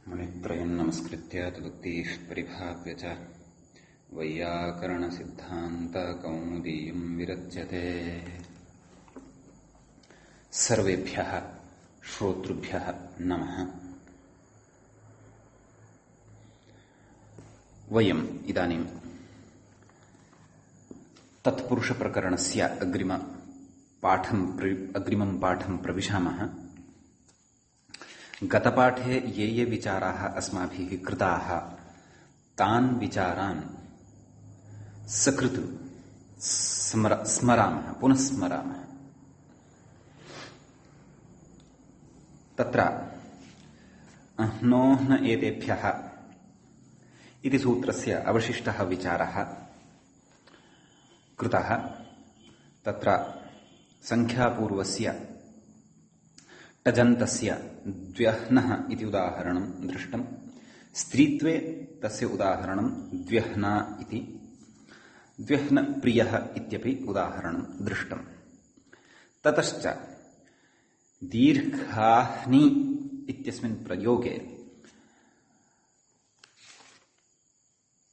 मुनित्रयं नमस्कृत्य तदुक्तिः परिभाव्य च वैयाकरणसिद्धान्तकौमुदीयं विरच्यते। सर्वेभ्यः श्रोतृभ्यः नमः। वयम् इदानीं तत्पुरुषप्रकरणस्य अग्रिमं पाठं प्रविशामः। गतपाठे ये विचाराः अस्माभिः कृताः तान् विचारान् सकृत् स्मरामः, पुनः स्मरामः। तत्र अह्नोह्न एतेभ्यः इति सूत्रस्य अवशिष्टः विचारः कृतः। तत्र संख्यापूर्वस्य टजन्तस्य द्व्यह्नः इति उदाहरणं दृष्टं। स्त्रीत्वे तस्य उदाहरणं द्व्यह्ना इति, द्व्यह्नप्रियः इत्यपि उदाहरणं दृष्टं। ततश्च दीर्घाह्नि इत्यस्मिन् प्रयोगे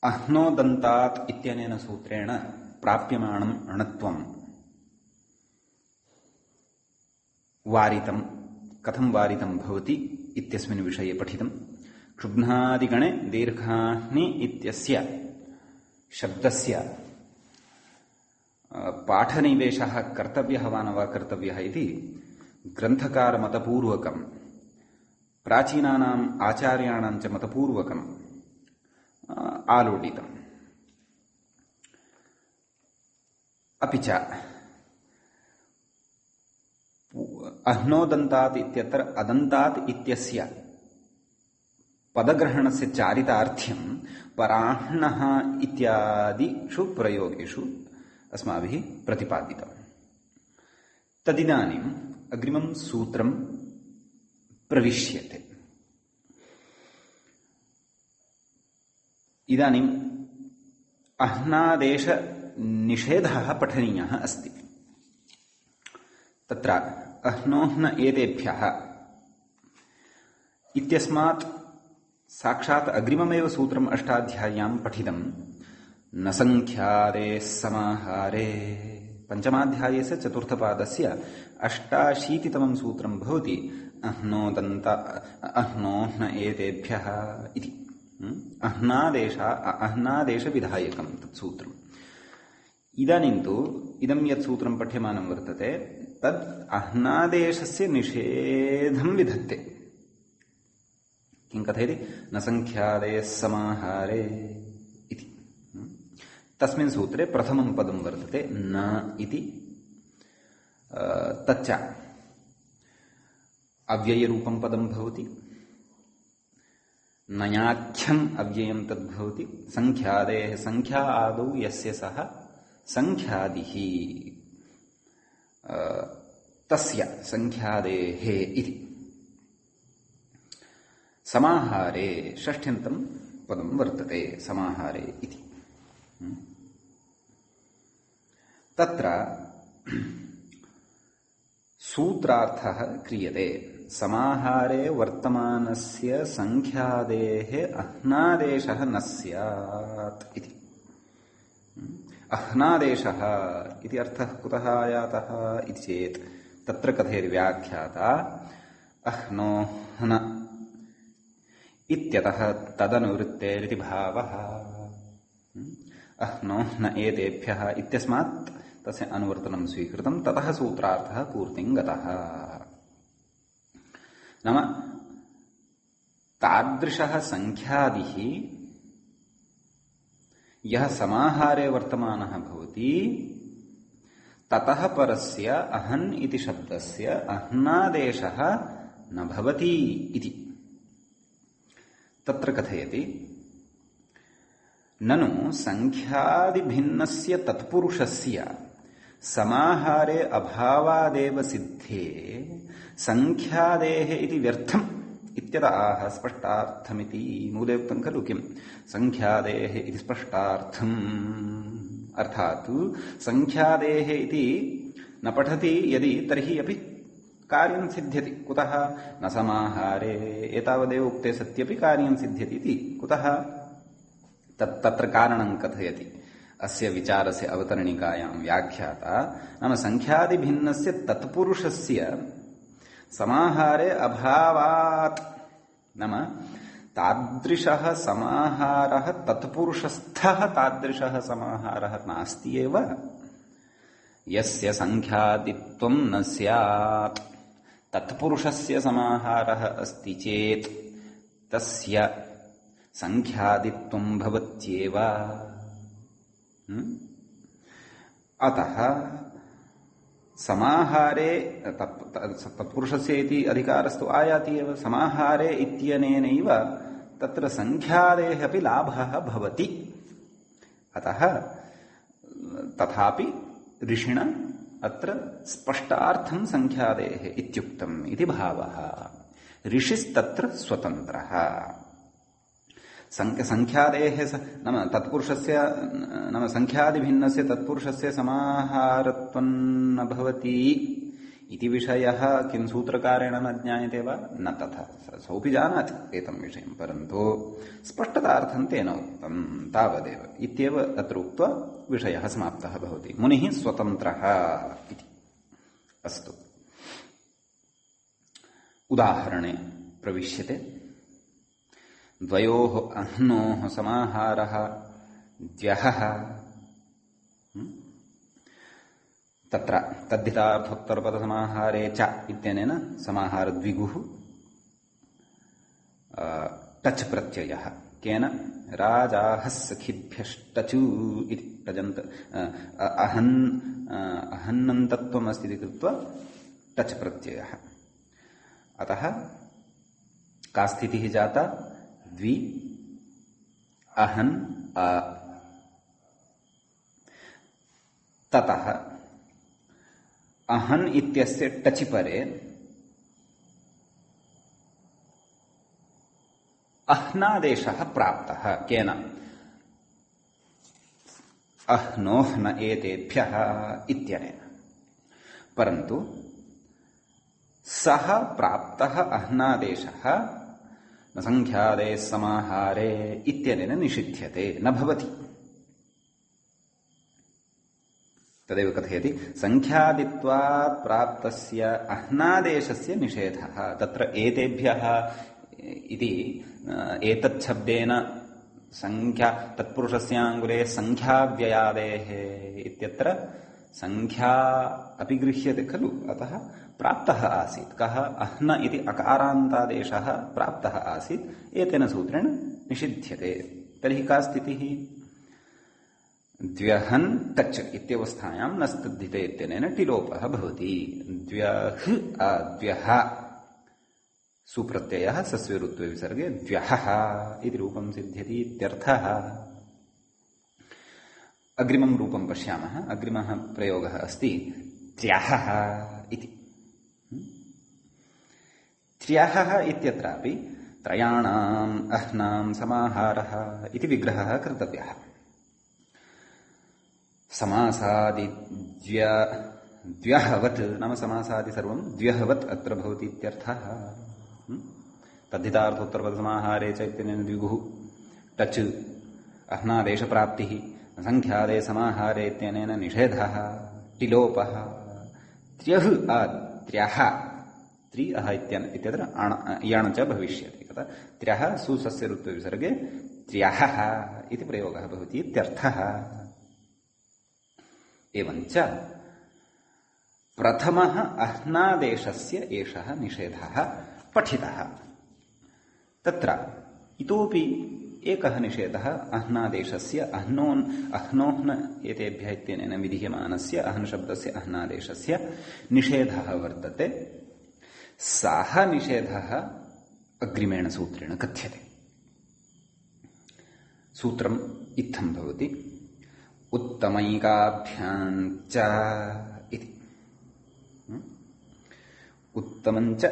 अह्नोदन्तात् इत्यनेन सूत्रेण प्राप्यमाणम् अणत्वं वारितं कथं वारितं भवति इत्यस्मिन् विषये पठितं। क्षुब्नादिगणे दीर्घाह्नि इत्यस्य शब्दस्य पाठनिवेशः कर्तव्यः वा न वा कर्तव्यः इति ग्रन्थकारमतपूर्वकं, प्राचीनानाम् आचार्याणां च मतपूर्वकम् आलोडितम्। अपि च अह्नोदन्तात् इत्यत्र अदन्तात् इत्यस्य पदग्रहणस्य चारितार्थ्यं पराह्णः इत्यादिषु प्रयोगेषु अस्माभिः प्रतिपादितम्। तदिदानीम् अग्रिमं सूत्रं प्रविश्यते। इदानीम् अह्नादेशनिषेधः पठनीयः अस्ति। तत्र अह्नोह्न एतेभ्यः इत्यस्मात् साक्षात् अग्रिममेव सूत्रम् अष्टाध्याय्यां पठितं। न संख्यादे समाहारे पञ्चमाध्यायस्य चतुर्थपादस्य 88तमं सूत्रं भवति अह्नोह्न एतेभ्यः इति। अह्नादेशविधायकं तत् सूत्रम्। इदानीं तु इदं यत् सूत्रं पठ्यमानं वर्तते तद् अह्नादेशस्य निषेधं विधत्ते। किं कथयति? न संख्यादेः समाहारे इति। तस्मिन् सूत्रे प्रथमं पदं वर्तते न इति। तच्च अव्ययरूपं पदं भवति। नयाख्यम् अव्ययं तद्भवति। संख्यादेः संख्या आदौ यस्य सः संख्यादिः तस्य संख्यादेः इति। समाहारे षष्ठ्यन्तं पदं वर्तते समाहारे इति। तत्र सूत्रार्थः क्रियते। समाहारे वर्तमानस्य संख्यादेः अह्नादेशः न स्यात् इति। अह्नादेशः इति अर्थः कुतः आयातः इति चेत् तत्र कथयति व्याख्याता अह्नोह्न इत्यतः तदनुवृत्तेरिति भावः। अह्नोह्न एतेभ्यः इत्यस्मात् तस्य अनुवर्तनं स्वीकृतं। ततः सूत्रार्थः पूर्तिं गतः। नाम तादृशः संख्यादिः यः समाहारे वर्तमानः भवति ततः परस्य अहन् इति शब्दस्य अह्नादेशः न भवति इति। तत्र कथयति ननु संख्यादिभिन्नस्य तत्पुरुषस्य समाहारे अभावादेव सिद्धे संख्यादेः इति व्यर्थम् इत्यतः आह स्पष्टार्थमिति। मूले उक्तं खलु किं संख्यादेः इति स्पष्टार्थम्। अर्थात् संख्यादेः इति न पठति यदि तर्हि अपि कार्यं सिद्ध्यति कुतः न समाहारे एतावदेव उक्ते सत्यपि कार्यं सिद्ध्यति इति कुतः तत्र कारणं कथयति अस्य विचारस्य अवतरणिकायां व्याख्याता नाम संख्यादिभिन्नस्य तत्पुरुषस्य समाहारे अभावात् नाम तादृशः समाहारः तत्पुरुषस्थः तादृशः समाहारः नास्ति एव यस्य संख्यादित्वं न स्यात् तत्पुरुषस्य समाहारः अस्ति चेत् तस्य संख्यादित्वं भवत्येव अतः समाहारे तत्पुरुषस्य इति अधिकारस्तु आयाति एव समाहारे इत्यनेनैव तत्र संख्यादेः अपि लाभः भवति अतः तथापि ऋषिणा अत्र स्पष्टार्थं संख्यादेः इत्युक्तम् इति भावः ऋषिस्तत्र स्वतन्त्रः संख्यादेः नाम तत्पुरुषस्य नाम संख्यादिभिन्नस्य तत्पुरुषस्य समाहारत्वं न भवति इति विषयः किं सूत्रकारेण न ज्ञायते वा न तथा सोऽपि जानाति एतं विषयं परन्तु स्पष्टतार्थं तेन उक्तं तावदेव इत्येव अत्र उक्त्वा विषयः समाप्तः भवति मुनिः स्वतन्त्रः इति अस्तु उदाहरणे प्रविश्यते द्वयोः अह्नोः समाहारः द्व्यहः तत्र तद्धितार्थोत्तरपदसमाहारे च इत्यनेन समाहारद्विगुः टच् प्रत्ययः केन राजाः सखिभ्यश्टचु इति टजन्त अहन्नन्तत्वम् अस्ति इति कृत्वा टच् प्रत्ययः अतः का स्थितिः जाता द्वि अहन् ततः अहन् इत्यस्य टचि परे अह्नादेशः प्राप्तः केन अह्नोः न एतेभ्यः इत्यनेन परन्तु सः प्राप्तः अह्नादेशः न संख्यादेः समाहारे इत्यनेन निषिध्यते न भवति तदेव कथयति संख्यादित्वात् प्राप्तस्य अह्नादेशस्य निषेधः तत्र एतेभ्यः इति एतत् शब्देन संख्या तत्पुरुषस्याङ्गुले संख्याव्ययादेः इत्यत्र संख्या अपि गृह्यते खलु अतः प्राप्तः आसीत् कः अह्न इति अकारान्तादेशः प्राप्तः आसीत् एतेन सूत्रेण निषिध्यते तर्हि का स्थितिः द्व्यहन् टच् इत्यवस्थायां न स्तुद्धिते इत्यनेन टिलोपः भवति द्व्यह् द्व्यः सुप्रत्ययः सस्विरुत्वे विसर्गे द्व्यहः इति रूपं सिद्ध्यति इत्यर्थः अग्रिमं रूपं पश्यामः अग्रिमः प्रयोगः अस्ति त्र्यहः इति त्र्यहः इत्यत्रापि त्रयाणाम् अह्नां समाहारः इति विग्रहः कर्तव्यः समासादि द्व्यहवत् नाम समासादि सर्वं द्व्यहवत् अत्र भवति इत्यर्थः तद्धितार्थोत्तरपदसमाहारे च इत्यनेन द्विगुः टच् अह्नादेशप्राप्तिः संख्यादे समाहारे इत्यनेन निषेधः टिलोपः त्र्यः त्र्यः त्रि अह इत्यत्र यण च भविष्यति तथा त्र्यः सुसस्य ऋत्वे विसर्गे त्र्यः इति प्रयोगः भवति इत्यर्थः एवञ्च प्रथमः अह्नादेशस्य एषः निषेधः पठितः तत्र इतोपि एकः निषेधः अह्नादेशस्य अह्नोह्न एतेभ्यः इत्यनेन विधीयमानस्य अह्न शब्दस्य अह्नादेशस्य निषेधः वर्तते सः निषेधः अग्रिमेण सूत्रेण कथ्यते सूत्रम् इत्थं भवति उत्तमैकाभ्याञ्च इति उत्तमञ्च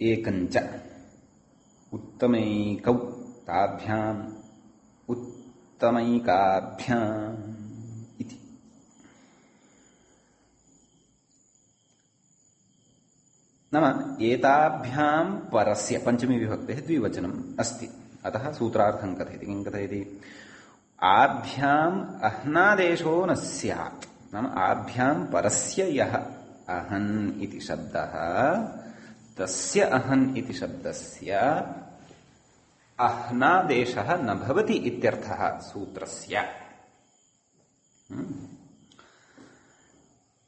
एकञ्च उत्तमैकौ ताभ्याम् उत्तमैकाभ्याम् इति नाम एताभ्यां परस्य पंचमी विभक्तेः द्विवचनम् अस्ति, अतः सूत्रार्थं कथयति। किं कथयति? आभ्याम् अह्नादेशो न स्यात्। नाम आभ्यां परस्य यः अहन् इति शब्दः, तस्य अहन् इति शब्दस्य अह्नादेशः न भवति इत्यर्थः सूत्रस्य।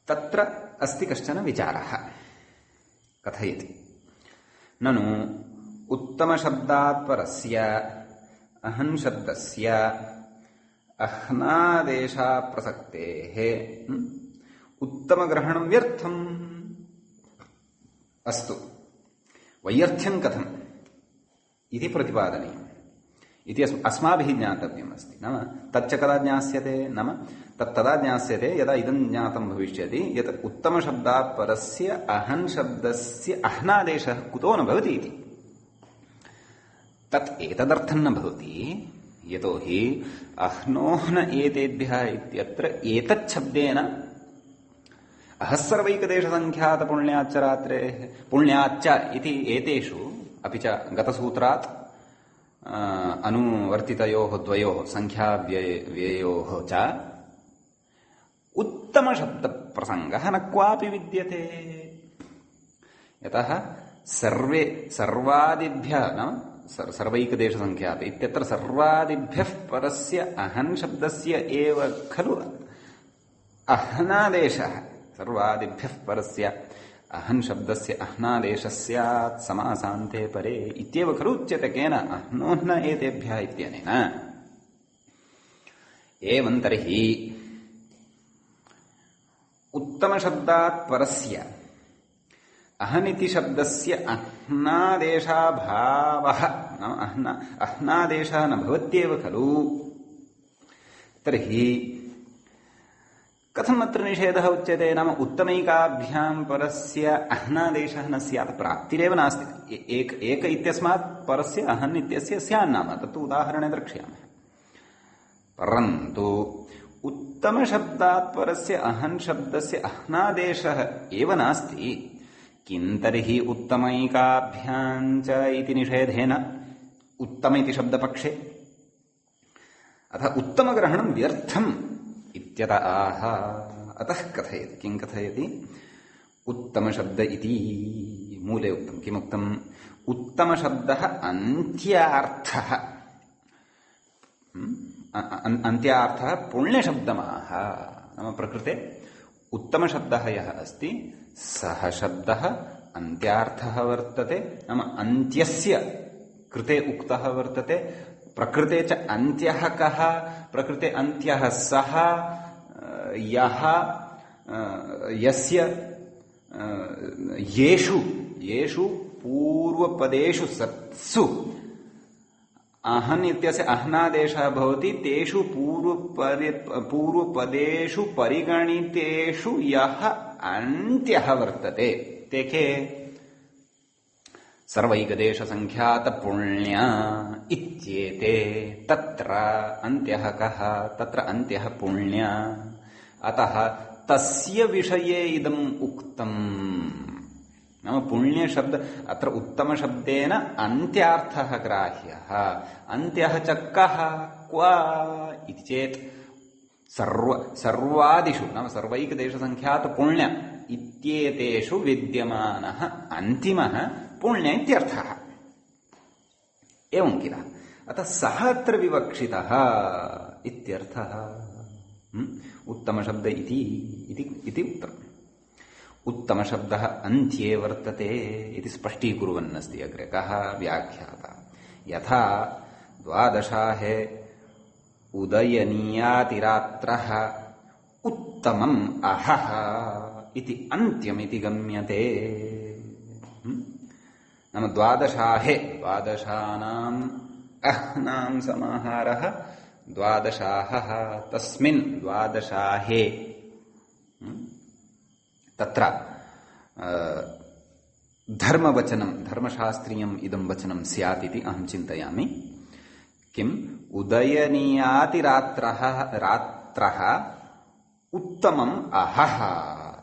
तत्र अस्ति कश्चन विचारः। कथयति, ननु उत्तमशब्दात् परस्य अहन् शब्दस्य अह्नादेशाप्रसक्तेः उत्तमग्रहणं व्यर्थम्। अस्तु, वैयर्थ्यं कथम् इति प्रतिपादनीयम् इति अस्माभिः ज्ञातव्यम् अस्ति। नाम तच्च कदा ज्ञास्यते? नाम तदा ज्ञास्यते यदा इदं ज्ञातं भविष्यति यत् उत्तमशब्दात् परस्य अहन् शब्दस्य अह्नादेशः कुतो न भवति इति। तत् एतदर्थं न भवति यतोहि अह्नोह्न एतेभ्यः इत्यत्र एतच्छब्देन अहस्सर्वैकदेशसङ्ख्यातपुण्याच्च रात्रेः पुण्याच्च इति एतेषु, अपि च गतसूत्रात् अनुवर्तितयोः द्वयोः सङ्ख्याव्ययोः च उत्तमशब्दप्रसङ्गः न क्वापि विद्यते। यतः सर्वादिभ्यः नाम सर्वैकदेशसङ्ख्यात इत्यत्र सर्वादिभ्यः परस्य अहन् शब्दस्य एव खलु अह्नादेशः। सर्वादिभ्यः परस्य अहन् शब्दस्य अह्नादेशस्यात् समासान्ते परे इत्येव खलु उच्यते। केन? अह्नोह्न एतेभ्यः इत्यनेन। एवं तर्हि उत्तमशब्दात् परस्य अहनिति शब्दस्य अह्नादेशाभावः, अह्नादेशः न भवत्येव खलु। तर्हि कथम् अत्र निषेधः उच्यते? नाम उत्तमैकाभ्यां परस्य अह्नादेशः न स्यात्, प्राप्तिरेव नास्ति। एक इत्यस्मात् परस्य अहन् इत्यस्य स्यान्नाम, तत्तु उदाहरणे द्रक्ष्यामः। परन्तु उत्तमशब्दात् परस्य अहन् शब्दस्य अह्नादेशः एव नास्ति, किं तर्हि उत्तमैकाभ्यां च इति निषेधेन उत्तम इति शब्दपक्षे अतः उत्तमग्रहणं व्यर्थम् इत्यत आह। अतः कथयति, किं कथयति? उत्तमशब्द इति मूले उक्तं। किमुक्तम्? उत्तमशब्दः अन्त्यार्थः, अन्त्यार्थः पुण्यशब्दमाह। नाम प्रकृते उत्तमशब्दः यः अस्ति सः शब्दः अन्त्यार्थः वर्तते। नाम अन्त्यस्य कृते उक्तः वर्तते। प्रकृते च अन्त्यः कः? प्रकृते अन्त्यः सः यः यस्य येषु पूर्वपदेषु सत्सु अहन् इत्यस्य अह्नादेशः भवति, तेषु पूर्वपदेषु परिगणितेषु यः अन्त्यः वर्तते। ते के? सर्वैकदेशसङ्ख्यातपुण्या इत्येते। तत्र अन्त्यः कः? तत्र अन्त्यः पुण्या। अतः तस्य विषये इदम् उक्तम्। नाम पुण्यशब्द अत्र उत्तमशब्देन अन्त्यार्थः ग्राह्यः। अन्त्यः च कः? क्व इति चेत् सर्वादिषु नाम सर्वैकदेशसङ्ख्यातपुण्य इत्येतेषु विद्यमानः अन्तिमः पुण्य इत्यर्थः। एवं किल? अतः सः अत्र विवक्षितः इत्यर्थः। उत्तमशब्द इति उक्तम्। उत्तमशब्दः अन्त्ये वर्तते इति स्पष्टीकुर्वन्नस्ति अग्रे कः? व्याख्याता। यथा द्वादशाहे उदयनीयातिरात्रः उत्तमम् अहः इति अन्त्यमिति गम्यते। नाम द्वादशाहे, द्वादशानाम् अह्नां समाहारः द्वादशाहः। तस्मिन् द्वादशाहे तत्र धर्मवचनं, धर्मशास्त्रीयम् इदं वचनं स्यात् इति अहं चिन्तयामि। किम्? उदयनीयातिरात्रः रात्रः उत्तमम् अहः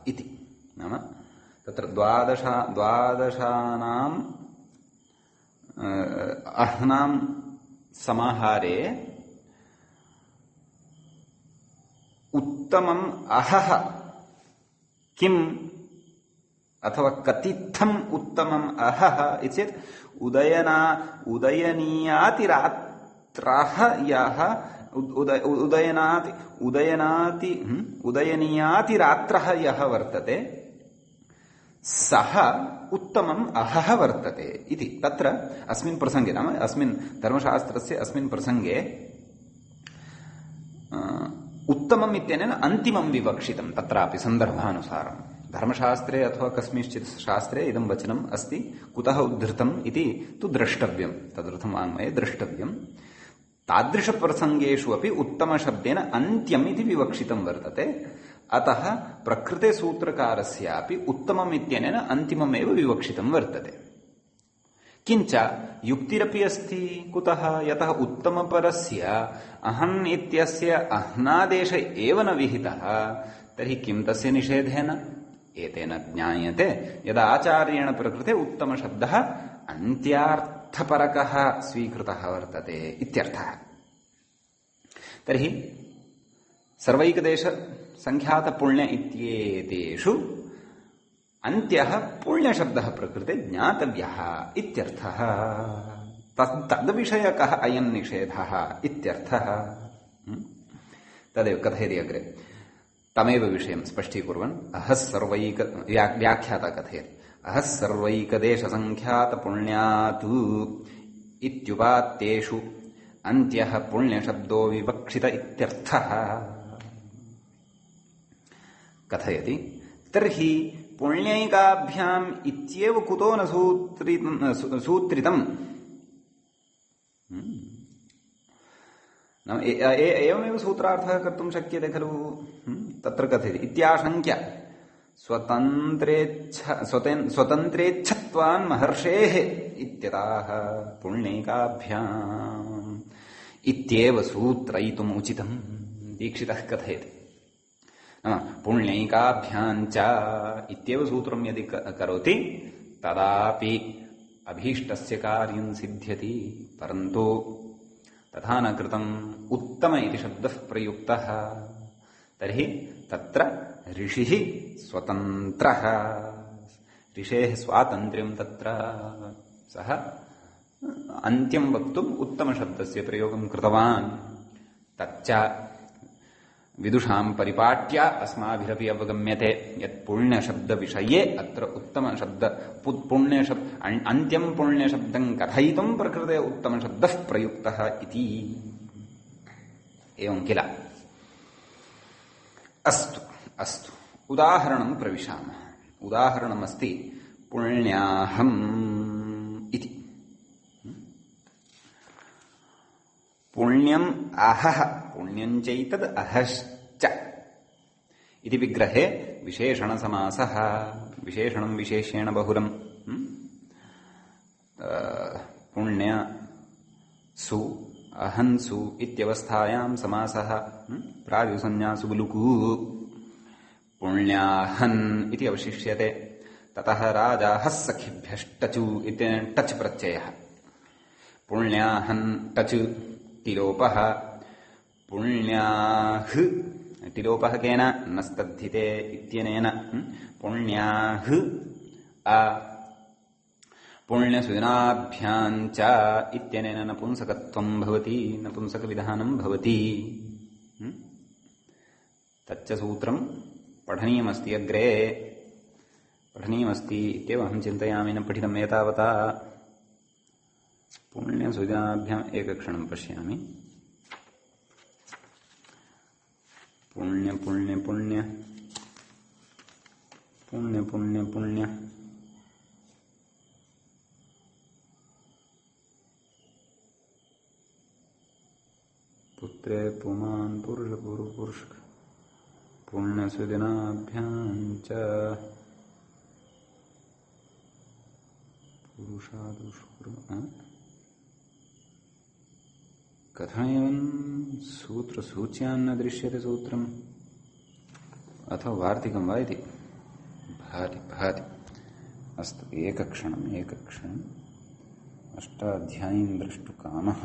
इति। नाम तत्र द्वादशानाम् अह्नां समाहारे उत्तमम् अहः किम् अथवा कथितम् उत्तमम् अहः इत्येतत् उदयनीयातिरात्रः यः उदयनीयातिरात्रः यः वर्तते सः उत्तमम् अहः वर्तते इति तत्र अस्मिन् प्रसंगे नाम अस्मिन् धर्मशास्त्रस्य अस्मिन् प्रसंगे उत्तमम् इत्यनेन अन्तिमं विवक्षितं तत्रापि सन्दर्भानुसारं धर्मशास्त्रे अथवा कस्मिंश्चित् शास्त्रे इदं वचनम् अस्ति कुतः उद्धृतम् इति तु द्रष्टव्यं तदर्थं वाङ्मये द्रष्टव्यं तादृशप्रसङ्गेषु अपि उत्तमशब्देन अन्त्यम् इति विवक्षितं वर्तते अतः प्रकृते सूत्रकारस्यापि उत्तमम् इत्यनेन अन्तिममेव विवक्षितं वर्तते किञ्च युक्तिरपि अस्ति कुतः यतः उत्तमपरस्य अहन् इत्यस्य अह्नादेश एव न विहितः तर्हि किं तस्य निषेधेन एतेन ज्ञायते यदा आचार्येण प्रकृते उत्तमशब्दः अन्त्यार्थपरकः स्वीकृतः वर्तते इत्यर्थः तर्हि सर्वैकदेश संख्यातपुण्य इत्येतेषु अन्त्यः पुण्यशब्दः प्रकृते ज्ञातव्यः इत्यर्थः तद्विषयकः अयं निषेधः इत्यर्थः तदेव कथयति अग्रे तमेव विषयं स्पष्टीकुर्वन् अहः सर्वैक व्याख्याता कथयति अहः सर्वैकदेशसङ्ख्यातपुण्यात् इत्युपात्तेषु अन्त्यः पुण्यशब्दो विवक्षित इत्यर्थः कथयति तर्हि पुण्यैकाभ्याम् इत्येव कुतो न सूत्रितम् एवमेव सूत्रार्थः कर्तुं शक्यते खलु तत्र कथयति इत्याशङ्क्य स्वतन्त्रेच्छत्वान् महर्षेः इत्यतः पुण्यैकाभ्याम् इत्येव सूत्रयितुम् उचितम् दीक्षितः कथयति पुण्यैकाभ्याञ्च इत्येव सूत्रं यदि करोति तदापि अभीष्टस्य कार्यं सिद्ध्यति परन्तु तथा न कृतम् उत्तम इति शब्दः प्रयुक्तः तर्हि तत्र ऋषिः स्वतन्त्रः ऋषेः स्वातन्त्र्यं तत्र सः अन्त्यं वक्तुम् उत्तमशब्दस्य प्रयोगं कृतवान् तच्च विदुषां परिपाट्य अस्माभिरपि अवगम्यते यत् पुण्यशब्दविषये अत्र उत्तमशब्द पुण्यशब्द अन्त्यं पुण्यशब्दं कथयितुं प्रकृते उत्तमशब्दः प्रयुक्तः इति एवं किल अस्तु अस्तु उदाहरणं प्रविशामः उदाहरणमस्ति पुण्याहम् इति पुण्यम् अहः पुण्यञ्चैतद् अहश्च इति विग्रहे विशेषणसमासः विशेषणं विशेष्येण बहुलम् पुण्यसु अहन्सु इत्यवस्थायां समासः प्रायुसंज्ञासु बुलुकु पुण्याहन् इति अवशिष्यते ततः राजा हस्सखिभ्यश्टचु इत्यनेन टच् प्रत्ययः पुण्याहन् टच् तिलोपः पुण्याः तिलोपः केन नस्तद्धिते इत्यनेन पुण्याः पुण्यसुजनाभ्याञ्च इत्यनेन नपुंसकत्वं भवति नपुंसकविधानं भवति तच्च सूत्रं पठनीयमस्ति अग्रे पठनीयमस्ति इत्येव अहं चिन्तयामि न पठितम् एतावता पुण्यसुजनाभ्याम् एकक्षणं पश्यामि पुण्य पुण्य पुण्य पुण्य पुण्य पुण्य पुत्रे पुमान् पुरुष पुरुष पुण्यसुजनाभ्याञ्च पुरुषादुष्कुर्म कथमेवं सूत्रसूच्यान्न दृश्यते सूत्रम् अथवा वार्तिकं वा इति भाति भाति अस्तु एकक्षणम् अष्टाध्यायीं द्रष्टुकामः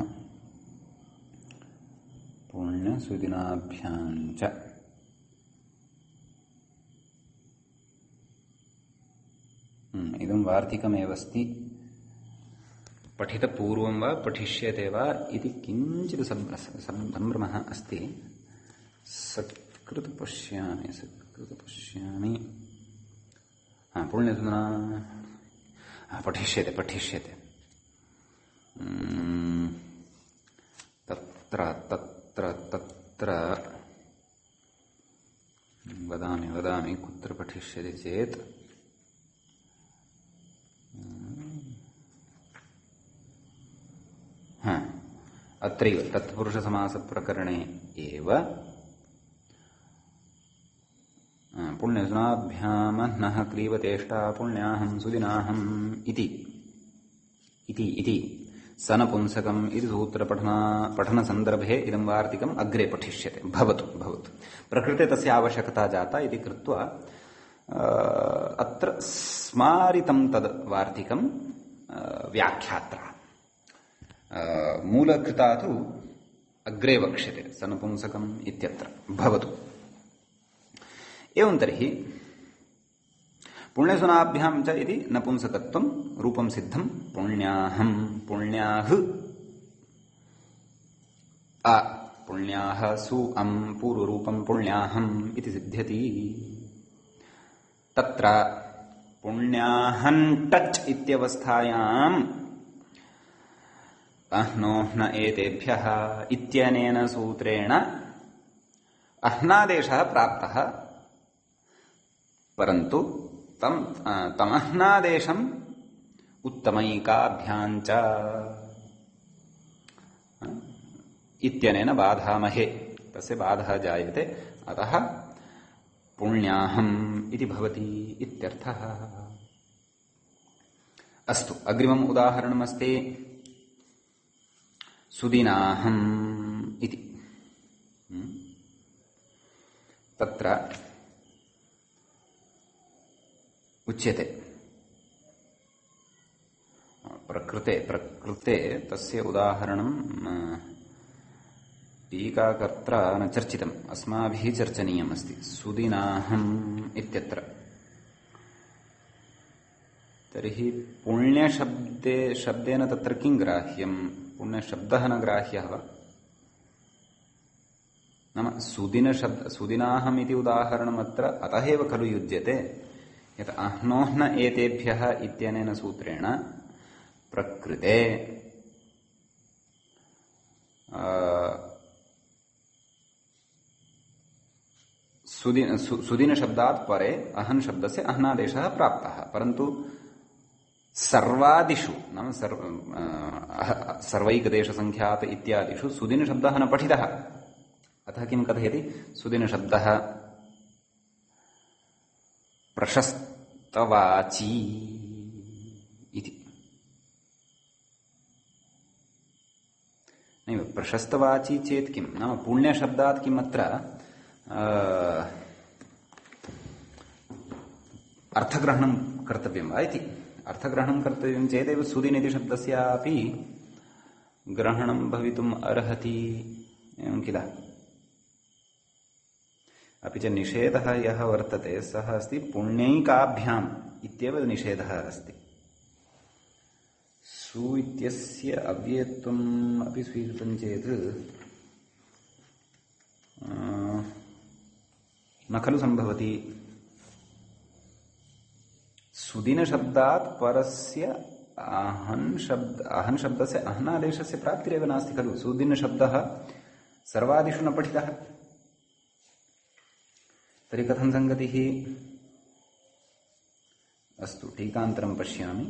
पुण्यसुदिनाभ्यां च इदं वार्तिकमेव अस्ति। पठितपूर्वं वा पठिष्यते वा इति किञ्चित् सम्भ्रमः अस्ति। सत्कृत पश्यामि पुण्यसुदिना पठिष्यते तत्र वदामि कुत्र पठिष्यति चेत् अत्रैव तत्पुरुषसमासप्रकरणे एव पुण्यसुनाभ्यामः क्लीवतेष्टा पुण्याहं सुदिनाहम् इति सनपुंसकम् इति सूत्रपठनसन्दर्भे इदं वार्तिकम् अग्रे पठिष्यते। भवतु प्रकृते तस्य आवश्यकता जाता इति कृत्वा अत्र स्मारितं तद् वार्तिकं व्याख्यात्रा मूलकृता तु अग्रे वक्ष्यते सनपुंसकम् इत्यत्र। भवतु एवं तर्हि पुण्यसुनाभ्यां च इति नपुंसकत्वं रूपं सिद्धं पुण्याहं पुण्याः पुण्याः सु पूर्वरूपं पुण्याहम् इति सिद्ध्यति। तत्र पुण्याहं टच् इत्यवस्थायाम् अह्नो न एतेभ्यः इत्यनेन सूत्रेण अह्नादेशः प्राप्तः, परन्तु तमह्नादेशम् उत्तमैकाभ्यां च इत्यनेन बाधामहे, तस्य बाधः जायते, अतः पुण्याहम् इति भवति इत्यर्थः। अस्तु अग्रिमम् उदाहरणमस्ति सुदिनाहम् इति। तत्र उच्यते प्रकृते तस्य उदाहरणं टीकाकर्त्रा न चर्चितम्, अस्माभिः चर्चनीयमस्ति। सुदिनाहम् इत्यत्र तर्हि पुण्यशब्देन तत्र किं ग्राह्यं? पुण्यशब्दः न ग्राह्यः वा? नाम सुदिनाहम् इति उदाहरणम् अत्र अतः एव खलु युज्यते यत् अह्नोह्न एतेभ्यः इत्यनेन सूत्रेण प्रकृते सुदिनशब्दात् परे अहन् शब्दस्य अह्नादेशः प्राप्तः, परन्तु सर्वादिषु नाम सर्वैकदेशसङ्ख्यात इत्यादिषु सुदिनशब्दः न पठितः। अतः किं कथयति? सुदिनशब्दः प्रशस्तवाची इति। नैव प्रशस्तवाची चेत् किं नाम पुण्यशब्दात् किम् अत्र अर्थग्रहणं कर्तव्यं वा इति। अर्थग्रहणं कर्तव्यं चेदेव सुदिन इति शब्दस्यापि ग्रहणं भवितुम् अर्हति, एवं किल। अपि च निषेधः यः वर्तते सः अस्ति पुण्यैकाभ्याम् इत्येव निषेधः अस्ति। सु इत्यस्य अव्ययत्वम् अपि स्वीकृतं चेत् न खलु सम्भवति। सुदिनशब्दात् परस्य अहन् शब्दस्य अह्नादेशस्य प्राप्तिरेव नास्ति खलु। सुदिनशब्दः सर्वादिषु न पठितः, तर्हि कथं सङ्गतिः? अस्तु टीकान्तरं पश्यामि।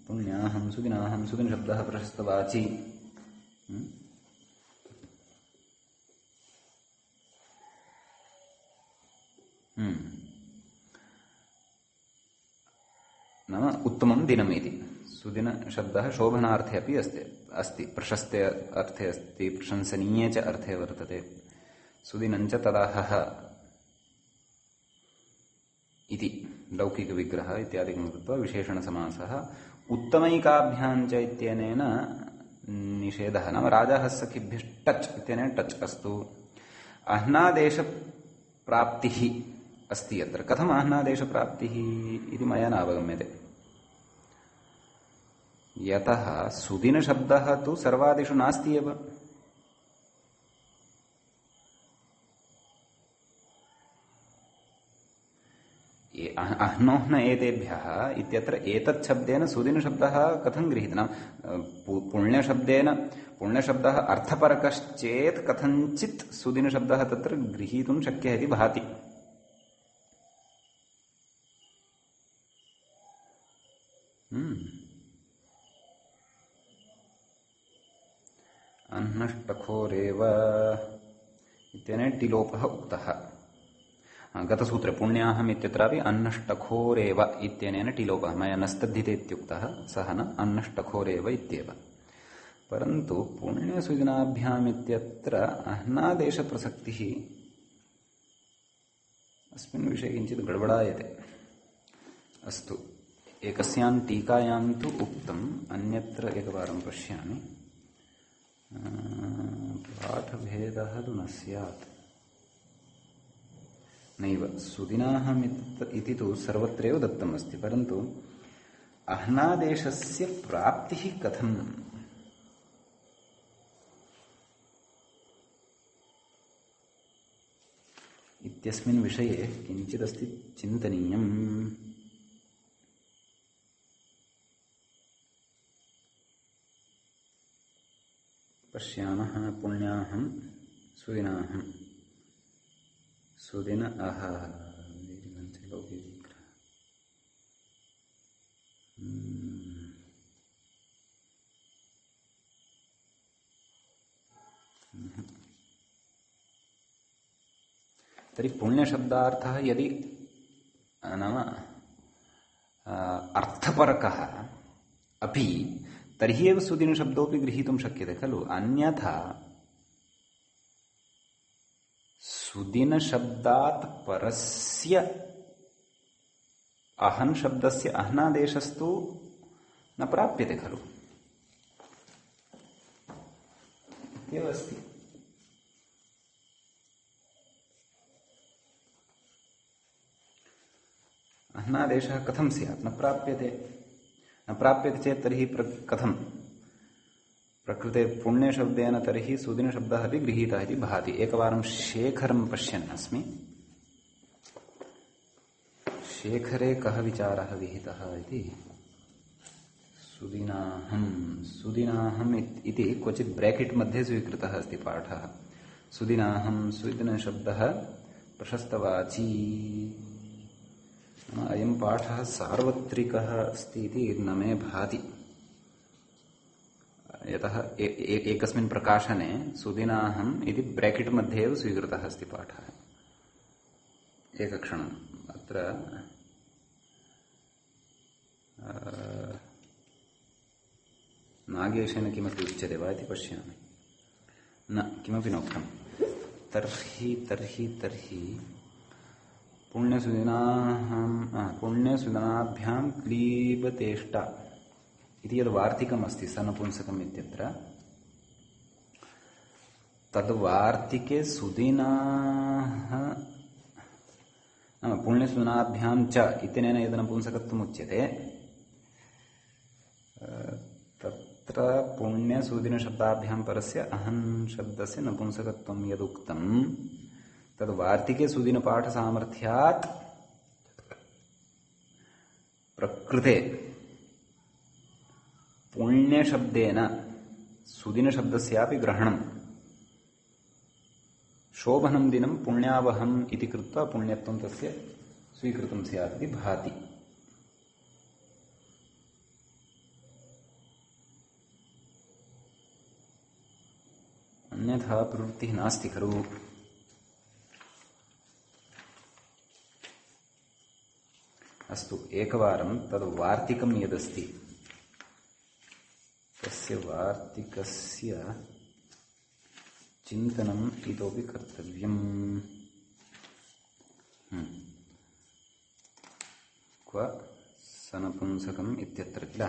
पुण्याहं सुदिनाहं सुदिनशब्दः प्रशस्तवाची। नाम उत्तमं दिनम् इति। सुदिनशब्दः शोभनार्थे अपि अस्ति, प्रशस्ते अर्थे अस्ति, प्रशंसनीये च अर्थे वर्तते। सुदिनं च तदाहः इति लौकिकविग्रह इत्यादिकं कृत्वा विशेषणसमासः उत्तमैकाभ्यां च इत्यनेन निषेधः नाम राजहस्सखिभ्यः टच् इत्यनेन टच् अस्तु अह्नादेशप्राप्तिः अस्ति अत्र कथम् अह्नादेशप्राप्तिः इति मया नावगम्यते यतः सुदिनशब्दः तु सर्वादिषु नास्ति एव अह्नोह्न एतेभ्यः इत्यत्र एतत् शब्देन सुदिनशब्दः कथं गृहीतः नाम पुण्यशब्दः अर्थपरकश्चेत् कथञ्चित् सुदिनशब्दः तत्र गृहीतुं शक्यः इति भाति अह्नष्टखोरेव इत्यनेन टिलोपः उक्तः गतसूत्रे पुण्याहम् इत्यत्रापि अन्नष्टखोरेव इत्यनेन टिलोपः मया नस्तद्धिते इत्युक्तः सः न अन्नष्टखोरेव इत्येव परन्तु पुण्यसुदिनाभ्याम् इत्यत्र अह्नादेशप्रसक्तिः अस्मिन् विषये किञ्चित् गडबडायते अस्तु एकस्यां टीकायां तु उक्तम् अन्यत्र एकवारं पश्यामि पाठभेदः तु न स्यात् नैव सुदिनाहम् इति तु सर्वत्रैव दत्तम् अस्ति परन्तु अह्नादेशस्य प्राप्तिः कथम् इत्यस्मिन् विषये किञ्चिदस्ति चिन्तनीयम् पश्यामः पुण्याहं सुदिनाहं सुदिन तर्हि पुण्यशब्दार्थः यदि नाम अर्थपरकः अपि तर्हि एव सुदिनशब्दोऽपि गृहीतुं शक्यते खलु अन्यथा सुदिनशब्दात् परस्य अहन् शब्दस्य अह्नादेशस्तु न प्राप्यते खलु इत्येव अस्ति अह्नादेशः कथं स्यात् न प्राप्यते चेत् तर्हि कथं प्रकृते पुण्यशब्देन तर्हि सुदिनशब्दः अपि गृहीतः इति भाति एकवारं शेखरं पश्यन् अस्मि शेखरे कः विचारः विहितः इति सुदिनाहम् इति क्वचित् ब्रैकेट् मध्ये स्वीकृतः अस्ति पाठः सुदिनाहं सुदिनशब्दः प्रशस्तवाची अयं पाठः सार्वत्रिकः अस्ति इति न मे भाति यतः एकस्मिन् प्रकाशने सुदिनाहम् इति ब्रैकेट् मध्ये एव स्वीकृतः अस्ति पाठः एकक्षणम् अत्र नागेशेन किमपि उच्यते वा इति पश्यामि न किमपि नोक्तं तर्हि पुण्यसुदिनाभ्यां क्लीबतेष्टा इति यद् वार्तिकम् अस्ति सनपुंसकम् इत्यत्र तद्वार्तिके सुदिनाः पुण्यसुदिनाभ्यां च इत्यनेन यद् नपुंसकत्वम् उच्यते तत्र पुण्यसुदिनशब्दाभ्यां परस्य अहन् शब्दस्य नपुंसकत्वं यदुक्तं तद्वार्तिके सुदिनपाठसामर्थ्यात् प्रकृते पुण्यशब्देन सुदिनशब्दस्यापि ग्रहणं शोभनं दिनं पुण्यावहम् इति कृत्वा पुण्यत्वं तस्य स्वीकृतं स्यात् इति भाति अन्यथा प्रवृत्तिः नास्ति खलु अस्तु एकवारं तद् वार्तिकं यदस्ति तस्य वार्तिकस्य चिन्तनम् इतोपि कर्तव्यम् क्व सनपुंसकम् इत्यत्र किल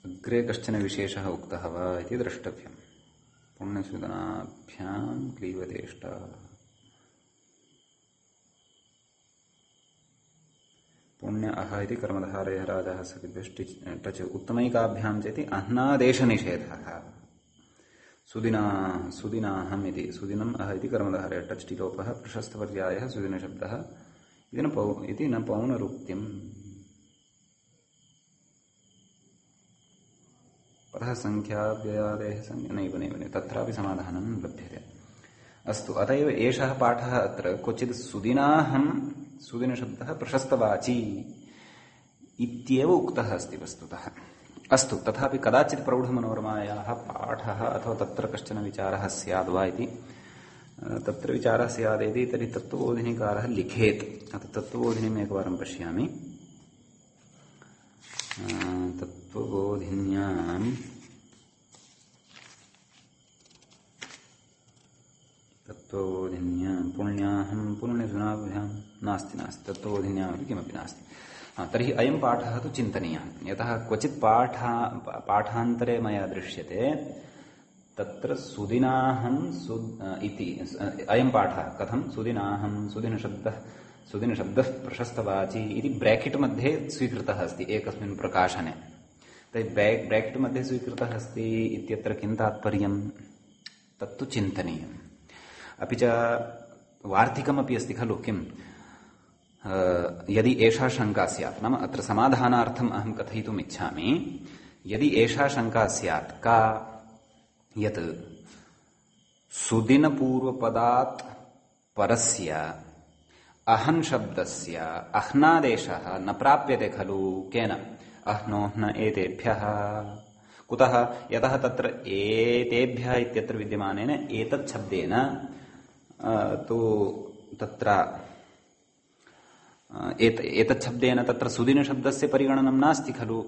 अग्रे कश्चन विशेषः उक्तः वा इति द्रष्टव्यम्। पुण्यसूदनाभ्यां क्लीवतेष्टा पुण्य अह इति कर्मधारयः राजः सविद्वेष्टि टच उत्तमैकाभ्यां चेति अह्नादेशनिषेधः। सुदिनाहम् इति सुदिनम् अह इति कर्मधारयः टच टिलोपः प्रशस्तपर्यायः सुदिनशब्दः इति न पौनरुक्त्यम्। अतः संख्याव्ययादेः नैव तत्रापि समाधानं लभ्यते। अस्तु, अत एव एषः पाठः अत्र क्वचित् सुदिनाहम् सुदिनशब्दः प्रशस्तवाची इत्येव उक्तः अस्ति वस्तुतः। अस्तु, तथापि कदाचित् प्रौढमनोरमायाः पाठः अथवा तत्र कश्चन विचारः स्याद् वा इति तत्र विचारः स्यादेति तर्हि तत्त्वबोधिनीकारः लिखेत्। अतः तत्त्वबोधिनीम् एकवारं पश्यामि। तत्त्वबोधिन्यां पुण्याहं पुण्यसुनाभ्यां नास्ति तत्त्वबोधिन्यामपि किमपि नास्ति। तर्हि अयं पाठः तु चिन्तनीयः, यतः क्वचित् पाठान्तरे मया दृश्यते तत्र सुदिनाहं इति अयं पाठः कथं सुदिनाहं सुदिनशब्दः प्रशस्तवाची इति ब्रैकेट् मध्ये स्वीकृतः अस्ति एकस्मिन् प्रकाशने। तर्हि ब्रैकेट् मध्ये स्वीकृतः अस्ति इत्यत्र किं तात्पर्यं तत्तु चिन्तनीयम्। अपि च वार्तिकमपि अस्ति खलु किम् यदि एषा शङ्का स्यात्, नाम अत्र समाधानार्थम् अहं कथयितुम् इच्छामि, यदि एषा शङ्का स्यात् का यत् सुदिनपूर्वपदात् परस्य अहन् शब्दस्य अह्नादेशः न प्राप्यते खलु केन अह्नोह्न एतेभ्यः। कुतः? यतः तत्र एतेभ्यः इत्यत्र विद्यमानेन एतत् शब्देन तु तत्र एतत् शब्देन तत्र सुदिनशब्दस्य परिगणनं नास्ति खलु।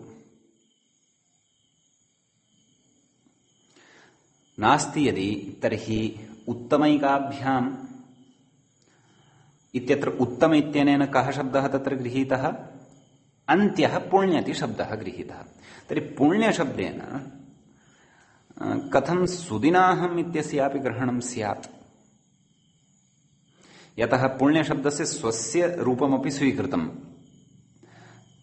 नास्ति यदि तर्हि उत्तमैकाभ्याम् इत्यत्र उत्तम इत्यनेन कः शब्दः तत्र गृहीतः? अन्त्यः पुण्यति शब्दः गृहीतः। तर्हि पुण्यशब्देन कथं सुदिनाहम् इत्यस्यापि ग्रहणं स्यात्? यतः पुण्यशब्दस्य स्वस्य रूपमपि स्वीकृतम्,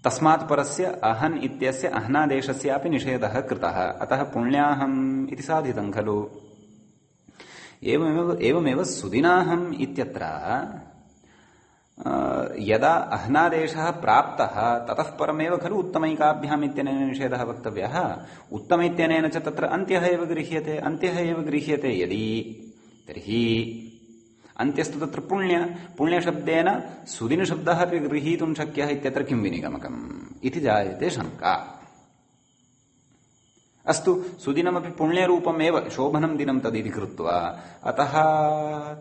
तस्मात् परस्य अहन् इत्यस्य अह्नादेशस्यापि निषेधः कृतः। अतः पुण्याहम् इति साधितं खलु। एवमेव सुदिनाहम् इत्यत्र यदा अह्नादेशः प्राप्तः ततः परमेव खलु उत्तमैकाभ्याम् इत्यनेन निषेधः वक्तव्यः। उत्तम इत्यनेन च तत्र अन्त्यः एव गृह्यते यदि तर्हि अन्त्यस्तु तत्र पुण्यशब्देन सुदिनशब्दः अपि गृहीतुं शक्यः इत्यत्र किं विनिगमकम् इति जायते शङ्का। अस्तु, सुदिनमपि पुण्यरूपमेव शोभनं दिनं तदिति कृत्वा अतः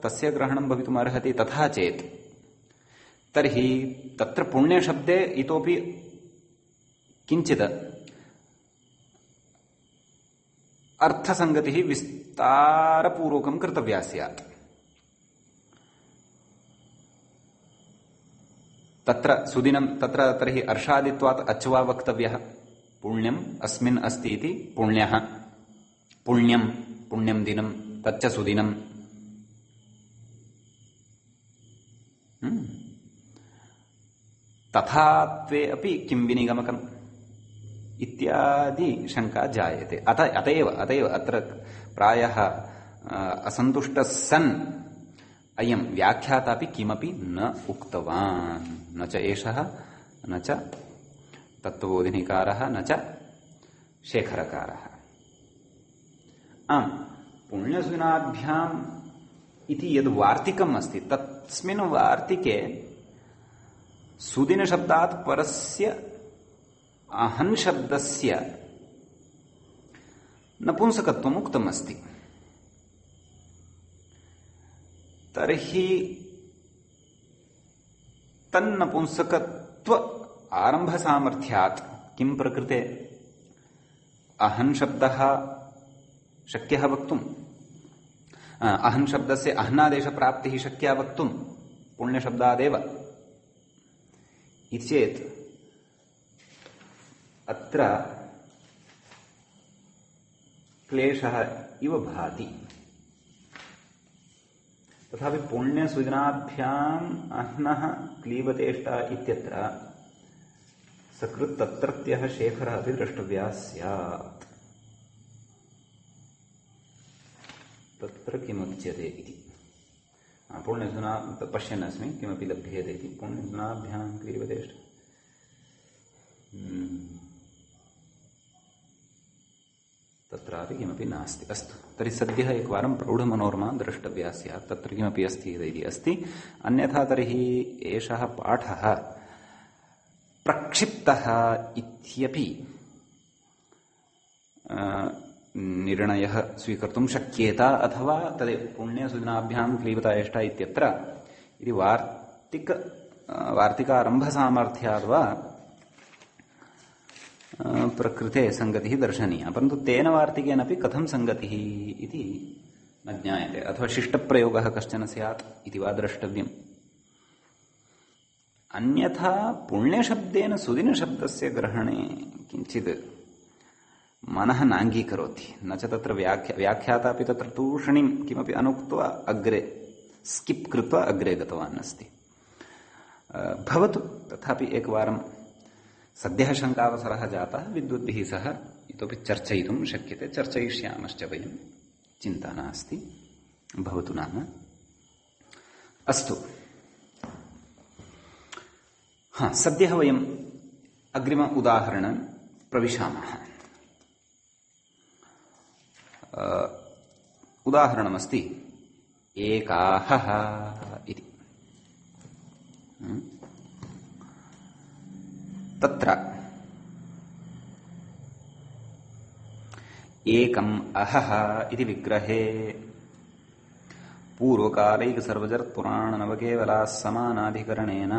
तस्य ग्रहणं भवितुमर्हति। तथा चेत् तर्हि तत्र पुण्यशब्दे इतोपि किञ्चित् अर्थसङ्गतिः विस्तारपूर्वकं कर्तव्या स्यात्। तत्र सुदिनं तत्र तर्हि अर्षादित्वात् अच्वा वक्तव्यः। पुण्यम् अस्मिन् अस्ति इति पुण्यः, पुण्यं दिनं तच्च सुदिनं। तथात्वे अपि किं विनिगमकम् इत्यादि शङ्का जायते। अतएव अत्र प्रायः असन्तुष्टः सन् अयं व्याख्यातापि किमपि न उक्तवान्, न च एषः न च तत्त्वबोधिनीकारः न च शेखरकारः। आम्, पुण्यसुनाभ्याम् इति यद् वार्तिकम् अस्ति तस्मिन् वार्तिके सुदिनशब्दात् परस्य अहन् शब्दस्य नपुंसकत्वम् उक्तम् अस्ति। तर्हि तन्नपुंसकत्व आरम्भसामर्थ्यात् किं प्रकृते अहन् शब्दः शक्यः वक्तुम्, अहन् शब्दस्य अह्नादेशप्राप्तिः शक्या वक्तुम् पुण्यशब्दादेव इति चेत् अत्र क्लेशः इव भाति। तथापि पुण्यसुजनाभ्याम् अह्नः क्लीबतेष्टा इत्यत्र सकृत् तत्रत्यः शेखरः अपि द्रष्टव्यः स्यात्। तत्र किमुच्यते इति पुण्यसुना पश्यन् अस्मि किमपि लभ्येते इति। पुण्यसुनाभ्यां क्लीबतेष्टा तत्रापि किमपि नास्ति। अस्तु, तर्हि सद्यः एकवारं प्रौढमनोरमा द्रष्टव्या स्यात्, तत्र किमपि अस्ति इति अस्ति। अन्यथा तर्हि एषः पाठः प्रक्षिप्तः इत्यपि निर्णयः स्वीकर्तुं शक्येत, अथवा तदेव पुण्यसुजनाभ्यां क्लीबतेष्टा इत्यत्र इति वार्तिकारम्भसामर्थ्याद्वा प्रकृते संगतिः दर्शनीया। परन्तु तेन वार्तिकेनापि कथं संगतिः इति न ज्ञायते। अथवा शिष्टप्रयोगः कश्चन स्यात् इति वा द्रष्टव्यम्। अन्यथा पुण्यशब्देन सुदिनशब्दस्य ग्रहणे किञ्चित् मनः नाङ्गीकरोति। न च तत्र व्याख्याता अपि तत्र तूषणीं किमपि अनुक्त्वा अग्रे स्किप् कृत्वा अग्रे गतवान् अस्ति। भवतु, तथापि एकवारं सद्यः शङ्कावसरः जातः, विद्वद्भिः सह इतोपि चर्चयितुं शक्यते। चर्चयिष्यामश्च वयं, चिन्ता नास्ति। भवतु नाम। अस्तु, सद्यः वयम् अग्रिम उदाहरणं प्रविशामः। उदाहरणमस्ति एकाहः इति। तत्र एकम् अहः इति विग्रहे पूर्वकालैक सर्वजरत्पुराण नवकेवलाः समानाधिकरणेन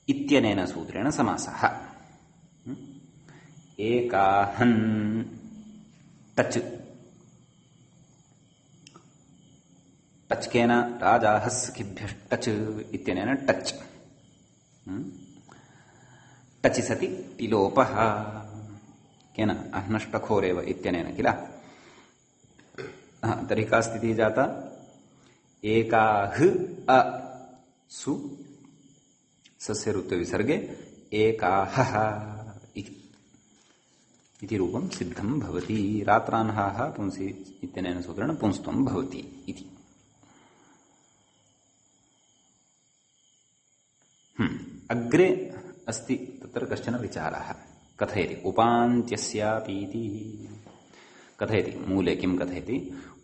इत्यनेन सूत्रेण समासः। एकाहन् टच् टच्केन राजाः सखिभ्यश्टच् इत्यनेन टच् टचि सति टिलोपः केन अह्नष्टखोरेव इत्यनेन किल। तर्हि का स्थितिः जाता? एकाह अ सु सस्य ऋत्वविसर्गे एकाहः इति रूपं सिद्धं भवति। रात्रान्हाः पुंसि इत्यनेन सूत्रेण पुंस्त्वं भवति इति। अग्रे अस्ति तत्र कश्चन विचारः। कथयति उपान्त्यस्यापीति कथयति। मूले किं कथयति?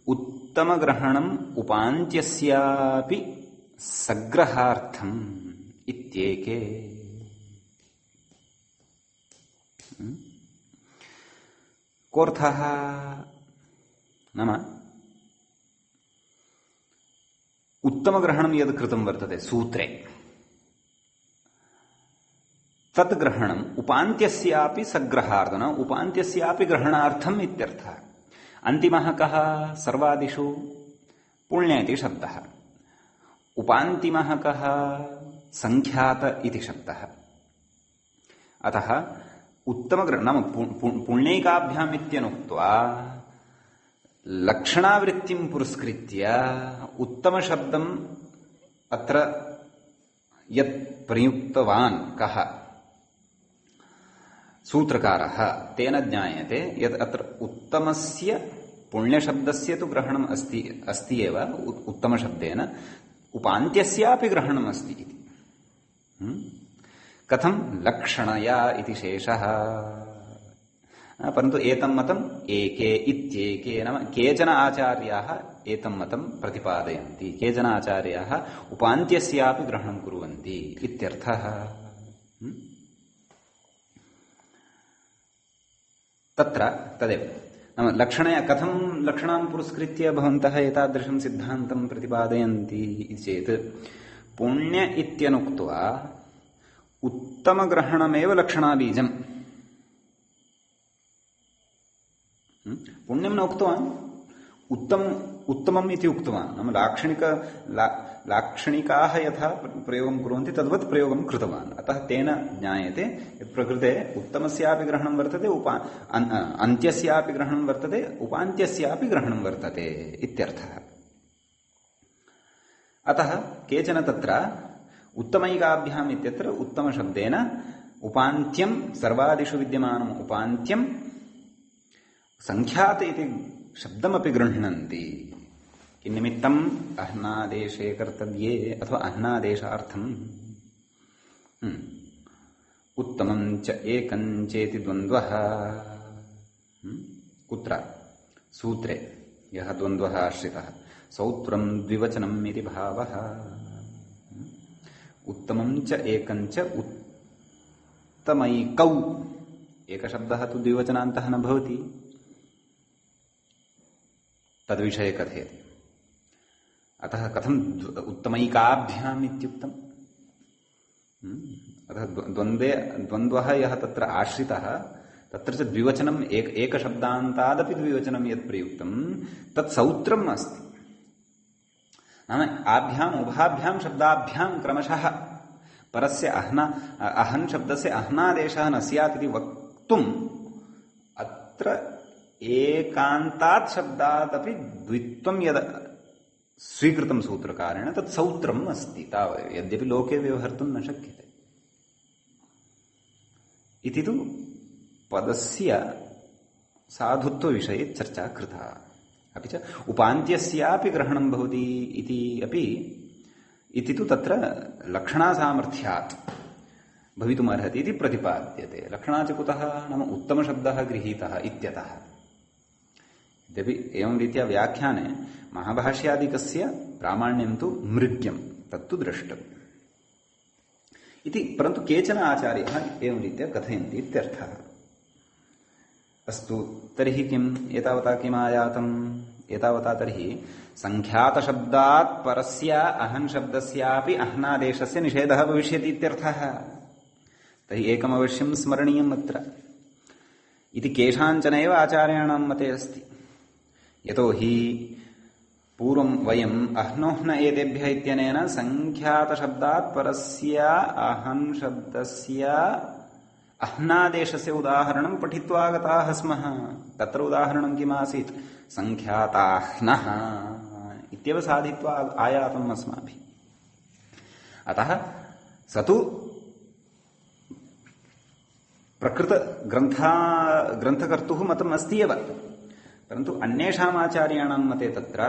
उत्तमग्रहणम् उपान्त्यस्यापि सग्रहार्थम् इत्येके। कोऽर्थः नाम उत्तमग्रहणं यद् कृतं वर्तते सूत्रे, तत् ग्रहणम् उपान्त्यस्यापि सग्रहार्थं, उपान्त्यस्यापि ग्रहणार्थम् इत्यर्थः। अन्तिमः कः? सर्वादिषु पुण्य इति शब्दः। उपान्तिमः कः? संख्यात इति शब्दः। अतः उत्तमग्रहणं नाम पुण्यैकाभ्याम् इत्यनुक्त्वा लक्षणावृत्तिं पुरस्कृत्य उत्तमशब्दम् अत्र यत् प्रयुक्तवान् कः सूत्रकारः, तेन ज्ञायते यत् अत्र उत्तमस्य पुण्यशब्दस्य तु ग्रहणम् अस्ति एव उत्तमशब्देन, उपान्त्यस्यापि ग्रहणम् अस्ति इति। कथं? लक्षणया इति शेषः। परन्तु एतं मतम् एके इत्येके नाम केचन आचार्याः एतं मतं प्रतिपादयन्ति, केचन आचार्याः उपान्त्यस्यापि ग्रहणं कुर्वन्ति इत्यर्थः। तत्र तदेव नाम लक्षणया कथं लक्षणां पुरस्कृत्य भवन्तः एतादृशं सिद्धान्तं प्रतिपादयन्ति इति चेत् पुण्य इत्यनुक्त्वा उत्तमग्रहणमेव लक्षणाबीजम्। पुण्यं न उक्तवान्, उत्तमम् इति उक्तवान्। नाम लाक्षणिकाः यथा प्रयोगं कुर्वन्ति तद्वत् प्रयोगं कृतवान्। अतः तेन ज्ञायते यत् प्रकृते उत्तमस्यापि ग्रहणं वर्तते, अन्त्यस्यापि ग्रहणं वर्तते, उपान्त्यस्यापि ग्रहणं वर्तते इत्यर्थः। अतः केचन तत्र उत्तमैकाभ्याम् इत्यत्र उत्तमशब्देन उपान्त्यं सर्वादिषु विद्यमानम् उपान्त्यं सङ्ख्यात इति शब्दमपि गृह्णन्ति। किन्निमित्तम् अह्नादेशे कर्तव्ये अथवा अह्नादेशार्थम् उत्तमं च एकं चेति द्वन्द्वः। कुत्र? सूत्रे यः द्वन्द्वः आश्रितः सौत्रं द्विवचनम् इति भावः। उत्तमं च एकं च उत्तमैकौ, एकशब्दः तु द्विवचनान्तः न भवति, तद्विषये कथयति। अतः कथम् उत्तमैकाभ्याम् इत्युक्तम्? अतः द्वन्द्वः यः तत्र आश्रितः तत्र च द्विवचनम् एकशब्दान्तादपि द्विवचनं यत् प्रयुक्तं तत् सौत्रम् अस्ति। नाम आभ्याम् उभाभ्यां शब्दाभ्यां क्रमशः परस्य अहन् शब्दस्य अह्नादेशः न स्यात् इति वक्तुम् अत्र एकान्तात् शब्दादपि द्वित्वं यद् स्वीकृतं सूत्रकारेण तत् सौत्रम् अस्ति तावदेव, यद्यपि लोके व्यवहर्तुं न शक्यते इति तु पदस्य साधुत्वविषये चर्चा कृता। अपि च उपान्त्यस्यापि ग्रहणं भवति इति तु तत्र लक्षणासामर्थ्यात् भवितुमर्हति इति प्रतिपाद्यते। लक्षणा च कुतः? नाम उत्तमशब्दः गृहीतः इत्यतः। यद्यपि एवं रीत्या व्याख्याने महाभाष्यादिकस्य प्रामाण्यं तु मृग्यं तत्तु द्रष्टव्यम् इति, परन्तु केचन आचार्याः एवं रीत्या कथयन्ति इत्यर्थः। अस्तु, तर्हि किम् एतावता किम् आयातम्? एतावता तर्हि सङ्ख्यातशब्दात् परस्य अहन् शब्दस्यापि अह्नादेशस्य निषेधः भविष्यति इत्यर्थः। तर्हि एकमवश्यं स्मरणीयम् अत्र इति केषाञ्चन एव आचार्याणां मते अस्ति। यतोहि पूर्वं वयम् अह्नोह्न एतेभ्यः इत्यनेन सङ्ख्यातशब्दात् परस्य अहन् शब्दस्य अह्नादेशस्य उदाहरणं पठित्वा आगताः स्मः। तत्र उदाहरणं किमासीत्? सङ्ख्याताह्नः इत्येव साधित्वा आयातम् अस्माभिः। अतः स तु प्रकृतग्रन्थकर्तुः मतम् अस्ति एव, परन्तु अन्येषाम् आचार्याणां मते तत्र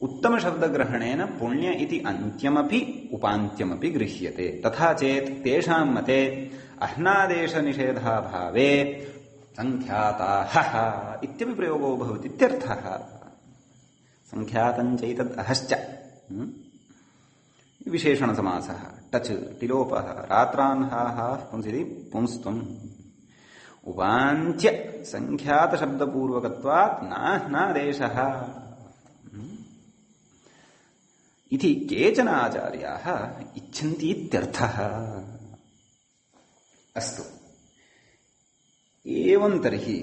उत्तमशब्दग्रहणेन पुण्य इति अन्त्यमपि उपान्त्यमपि गृह्यते। तथा चेत् तेषां मते अह्नादेशनिषेधाभावे सङ्ख्याताः इत्यपि प्रयोगो भवति इत्यर्थः। सङ्ख्यातं चैतद् अहश्च विशेषणसमासः, टच् टिलोपः, रात्रान्हाः पुंसिति पुंस्त्वम्, उपान्त्य सङ्ख्यातशब्दपूर्वकत्वात् नाह्नादेशः इति केचन आचार्याः इच्छन्ति इत्यर्थः। अस्तु, एवं तर्हि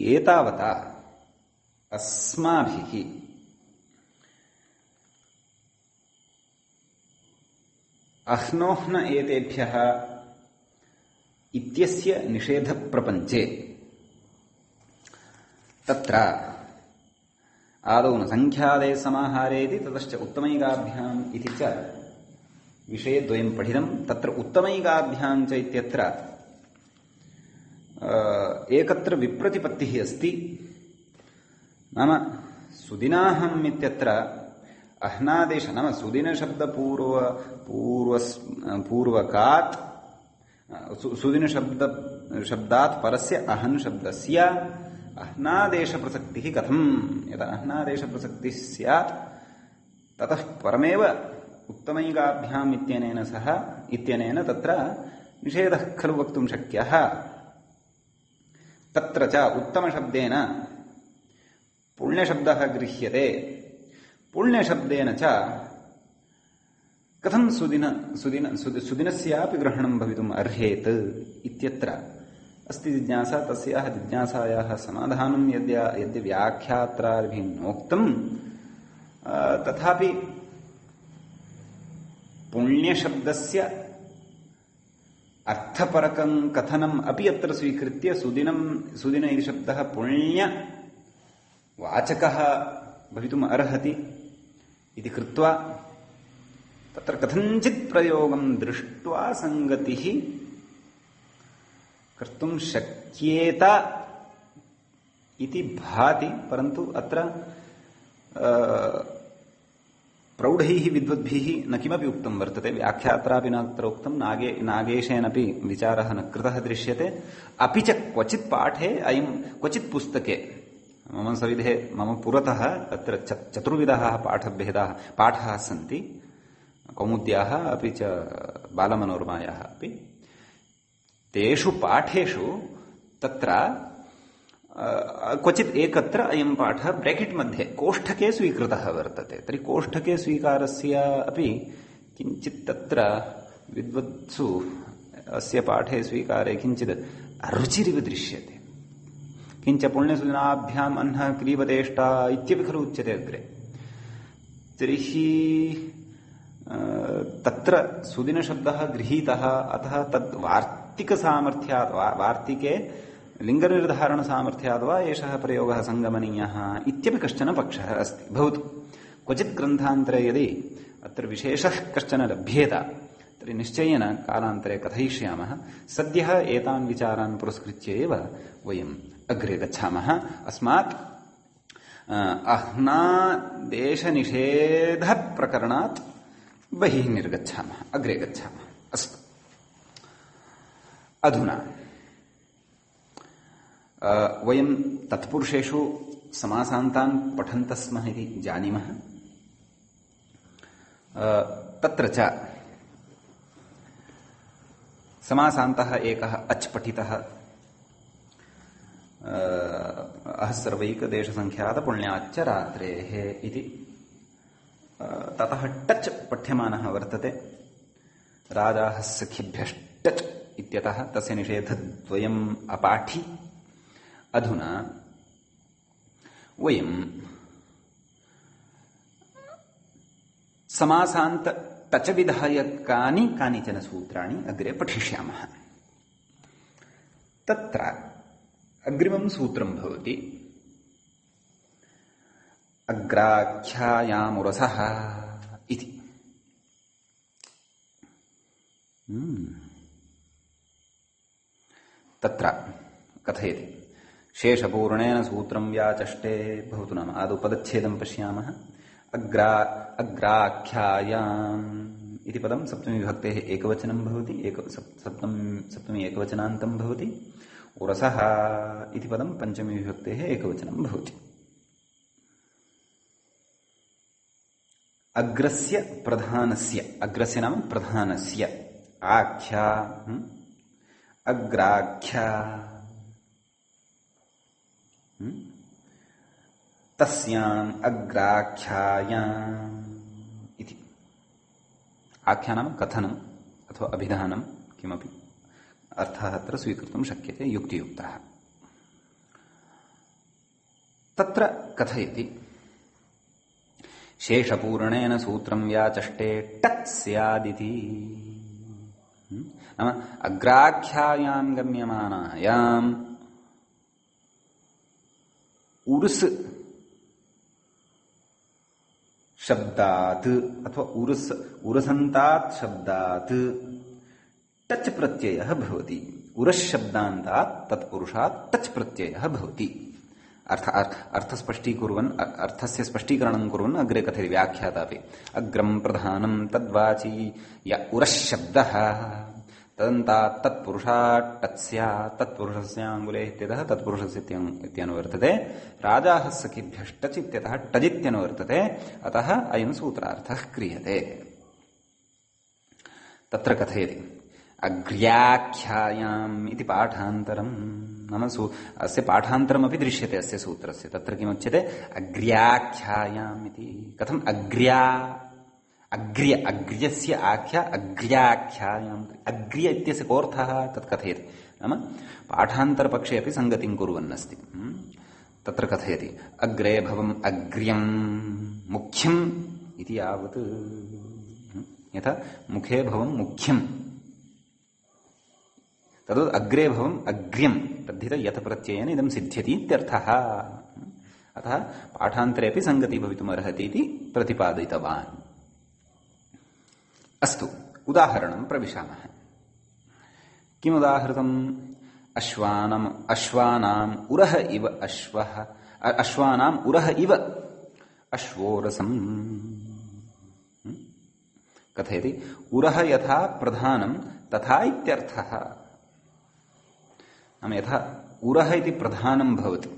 एतावता अस्माभिः अह्नोह्न एतेभ्यः इत्यस्य निषेधप्रपञ्चे तत्र आदौ न सङ्ख्यादे समाहारेति ततश्च उत्तमैकाभ्याम् इति च विषयद्वयं पठितं। तत्र उत्तमैकाभ्यां च इत्यत्र एकत्र विप्रतिपत्तिः अस्ति। नाम सुदिनाहम् इत्यत्र अह्नादेश नाम सुदिनशब्दपूर्वकात् सुदिनशब्दात् परस्य अहन् शब्दस्य अह्नादेशप्रसक्तिः कथम्? यदा अह्नादेशप्रसक्तिः स्यात् ततः परमेव उत्तमैकाभ्याम् इत्यनेन तत्र निषेधः खलु वक्तुं शक्यः। तत्र च उत्तमशब्देन पुण्यशब्दः गृह्यते, पुण्यशब्देन च कथं सुदिनस्यापि ग्रहणं भवितुम् अर्हेत् इत्यत्र अस्ति जिज्ञासा। तस्याः जिज्ञासायाः समाधानं यद्य व्याख्यात्राभिः नोक्तं तथापि पुण्यशब्दस्य अर्थपरकं कथनम् अपि अत्र स्वीकृत्य सुदिन इति शब्दः पुण्यवाचकः भवितुम् अर्हति इति कृत्वा तत्र कथञ्चित् प्रयोगं दृष्ट्वा संगतिः कर्तुं शक्येत इति भाति, परन्तु अत्र प्रौढैः विद्वद्भिः न किमपि उक्तं वर्तते, व्याख्यात्रापि न अत्र उक्तं, नागेशेनपि विचारः न कृतः दृश्यते। अपि च क्वचित् पाठे क्वचित् पुस्तके मम सविधे मम पुरतः अत्र चतुर्विधाः पाठाः सन्ति, कौमुद्याः अपि च बालमनोरमायाः अपि। तेषु पाठेषु तत्र क्वचित् एकत्र अयं पाठः ब्रैकेट् मध्ये कोष्ठके स्वीकृतः वर्तते। तर्हि कोष्ठके स्वीकारस्य अपि किञ्चित् तत्र विद्वत्सु अस्य पाठे स्वीकारे किञ्चित् अरुचिरिव दृश्यते। किञ्च पुण्यसुदिनाभ्याम् अह्नः क्लीबतेष्टा इत्यपि खलु उच्यते अग्रे। तर्हि तत्र सुदिनशब्दः गृहीतः, अतः तद् वार्तिकसामर्थ्यात् वार्तिके लिङ्गनिर्धारणसामर्थ्याद् वा एषः प्रयोगः सङ्गमनीयः इत्यपि कश्चन पक्षः अस्ति। भवतु क्वचित् ग्रन्थान्तरे यदि अत्र विशेषः कश्चन लभ्येत तर्हि निश्चयेन कालान्तरे कथयिष्यामः। सद्यः एतान् विचारान् पुरस्कृत्य एव वयम् अग्रे गच्छामः। अस्मात् अह्नादेशनिषेधप्रकरणात् बहिः निर्गच्छामः, अग्रे गच्छामः। अस्तु, अधुना वयं तत्पुरुषेषु समासान्तान् पठन्तः स्मः इति जानीमः। तत्र च समासान्तः एकः अच् पठितः, अः सर्वैकदेशसङ्ख्यातपुण्याच्च रात्रेः इति। ततः टच् पठ्यमानः वर्तते, राजाः सखिभ्यश्टच् इत्यतः तस्य निषेधद्वयम् अपाठि। अधुना वयं समासान्त टच विधायकानि कानिचन सूत्राणि अग्रे पठिष्यामः। तत्र अग्रिमं सूत्रं भवति अग्राख्यायामुरसः इति। तत्र कथयति शेषपूर्णेन सूत्रं व्याचष्टे भवतु। नाम आदौ पदच्छेदं पश्यामः। अग्राख्यायाम् इति पदं सप्तमी विभक्तेः एकवचनं भवति, सप्तमी एकवचनान्तं भवति। उरसः इति पदं पंचमी विभक्तेः एकवचनं भवति। अग्रस्य प्रधानस्य, अग्रस्य नाम प्रधानस्य, आख्या अग्राख्या तस्याम् अग्राख्यायाम् इति। आख्या नाम कथनम् अथवा अभिधानं किमपि अर्थः अत्र स्वीकर्तुं शक्यते युक्तियुक्तः। तत्र कथयति शेषपूर्णेन सूत्रं व्याचष्टे टत् स्यादिति। नाम अग्राख्यायां गम्यमानायाम् उर्स् शब्दात् अथवा उरसन्तात् शब्दात् टच् प्रत्ययः भवति। उरस् शब्दान्तात् तत्पुरुषात् टच् प्रत्ययः भवति। अर्थस्पष्टीकुर्वन्, अर्थस्य स्पष्टीकरणं कुर्वन् अग्रे कथयति व्याख्यातापि। अग्रं प्रधानं तद्वाची य उरस् शब्दः तदन्तात् तत्पुरुषात् टच् स्यात्। तत्पुरुषस्याङ्गुले इत्यतः तत्पुरुषस्य इत्यनुवर्तते। राजाः सखिभ्यश्टच् इत्यतः टजित्यनुवर्तते। अतः अयं सूत्रार्थः क्रियते। तत्र कथयति अग्र्याख्यायाम् इति पाठान्तरम्। नाम अस्य पाठान्तरमपि दृश्यते अस्य सूत्रस्य। तत्र किमुच्यते अग्र्याख्यायाम् इति। कथम् अग्र्यस्य आख्या अग्र्याख्यायाम्। अग्र्य इत्यस्य कोऽर्थः तत् कथयति। नाम पाठान्तरपक्षे अपि सङ्गतिं कुर्वन्नस्ति। तत्र कथयति अग्रे भवम् अग्र्यं मुख्यम् इति यावत् यथा मुखे भवम् मुख्यम् तद्वत् अग्रे भवम् अग्र्यं तद्धित यत् प्रत्ययेन इदं सिद्ध्यति इत्यर्थः। अतः पाठान्तरेऽपि सङ्गतिः भवितुमर्हति इति प्रतिपादितवान्। अस्तु, उदाहरणं प्रविशामः। किमुदाहृतम्? अश्वानाम् उरः इव अश्वः, अश्वानाम् उरः इव अश्वोरसम्। कथयति उरः यथा प्रधानं तथा इत्यर्थः। नाम यथा उरः इति प्रधानं भवति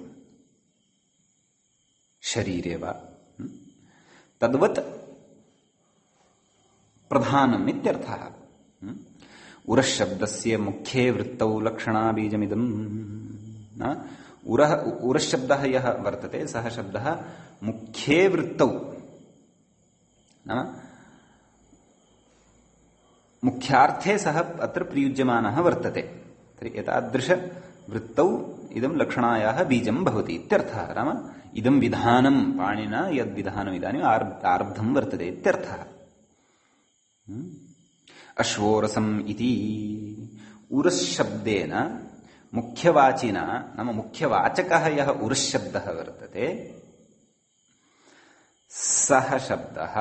शरीरे वा तद्वत् प्रधानम् इत्यर्थः। उरशब्दस्य मुख्ये वृत्तौ लक्षणाबीजमिदम्। उरशब्दः यः वर्तते सः शब्दः मुख्ये वृत्तौ नाम मुख्यार्थे सः अत्र प्रयुज्यमानः वर्तते। तर्हि एतादृशवृत्तौ इदं लक्षणायाः बीजं भवति इत्यर्थः। नाम इदं विधानं पाणिना यद्विधानम् इदानीम् आरब्धं वर्तते इत्यर्थः। अश्वोरसम् इति उरशब्देन मुख्यवाचिना नाम मुख्यवाचकः यः उरशब्दः वर्तते सः शब्दः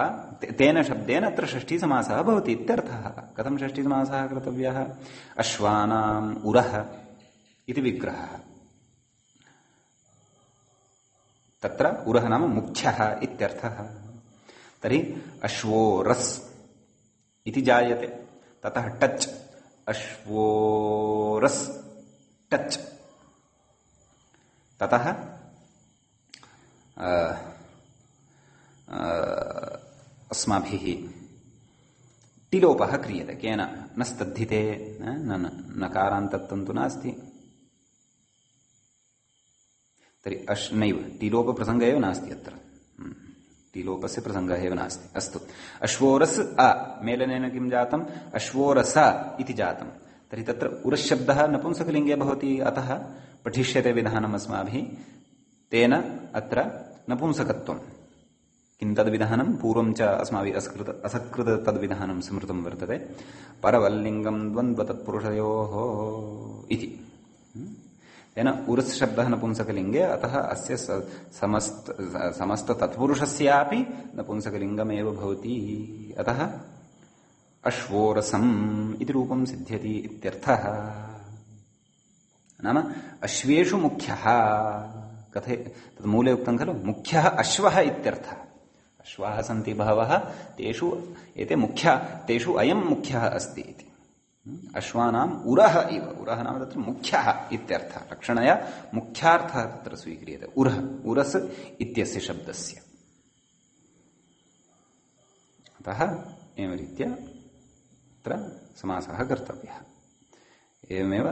तेन शब्देन अत्र षष्ठीसमासः भवति इत्यर्थः। कथं षष्ठीसमासः कर्तव्यः? अश्वानाम् उरः इति विग्रहः। तत्र उरः नाम मुख्यः इत्यर्थः। तर्हि अश्वोरस् इति जायते, ततः टच् अश्वोरस् टच्, ततः अस्माभिः टिलोपः क्रियते। केन? न स्तद्धिते, नकारान्तत्वं तु नास्ति। तर्हि नैव टिलोपप्रसङ्गः एव नास्ति अत्र, टिलोपस्य प्रसङ्गः एव नास्ति। अस्तु, अश्वोरस् अ मेलनेन किं जातम्? अश्वोरस इति जातम्। तर्हि तत्र उरशब्दः नपुंसकलिङ्गे भवति, अतः पठिष्यते विधानम् अस्माभिः तेन अत्र नपुंसकत्वम्। किं तद्विधानं? पूर्वं च अस्माभिः असकृत तद्विधानं स्मृतं वर्तते। परवल्लिङ्गं द्वन्द्वतत्पुरुषयोः इति। तेन उरस् शब्दः नपुंसकलिङ्गे, अतः अस्य समस्ततत्पुरुषस्यापि नपुंसकलिङ्गमेव भवति। अतः अश्वोरसम् इति रूपं सिद्ध्यति इत्यर्थः। नाम अश्वेषु मुख्यः, कथे तद्मूले उक्तं खलु, मुख्यः अश्वः इत्यर्थः। अश्वाः सन्ति बहवः, तेषु एते मुख्या, तेषु अयं मुख्यः अस्ति इति। अश्वानाम् उरः इव, उरः नाम तत्र मुख्यः इत्यर्थः। लक्षणया मुख्यार्थः तत्र स्वीक्रियते उरः, उरस् इत्यस्य शब्दस्य। अतः एवं रीत्या अत्र समासः कर्तव्यः। एवमेव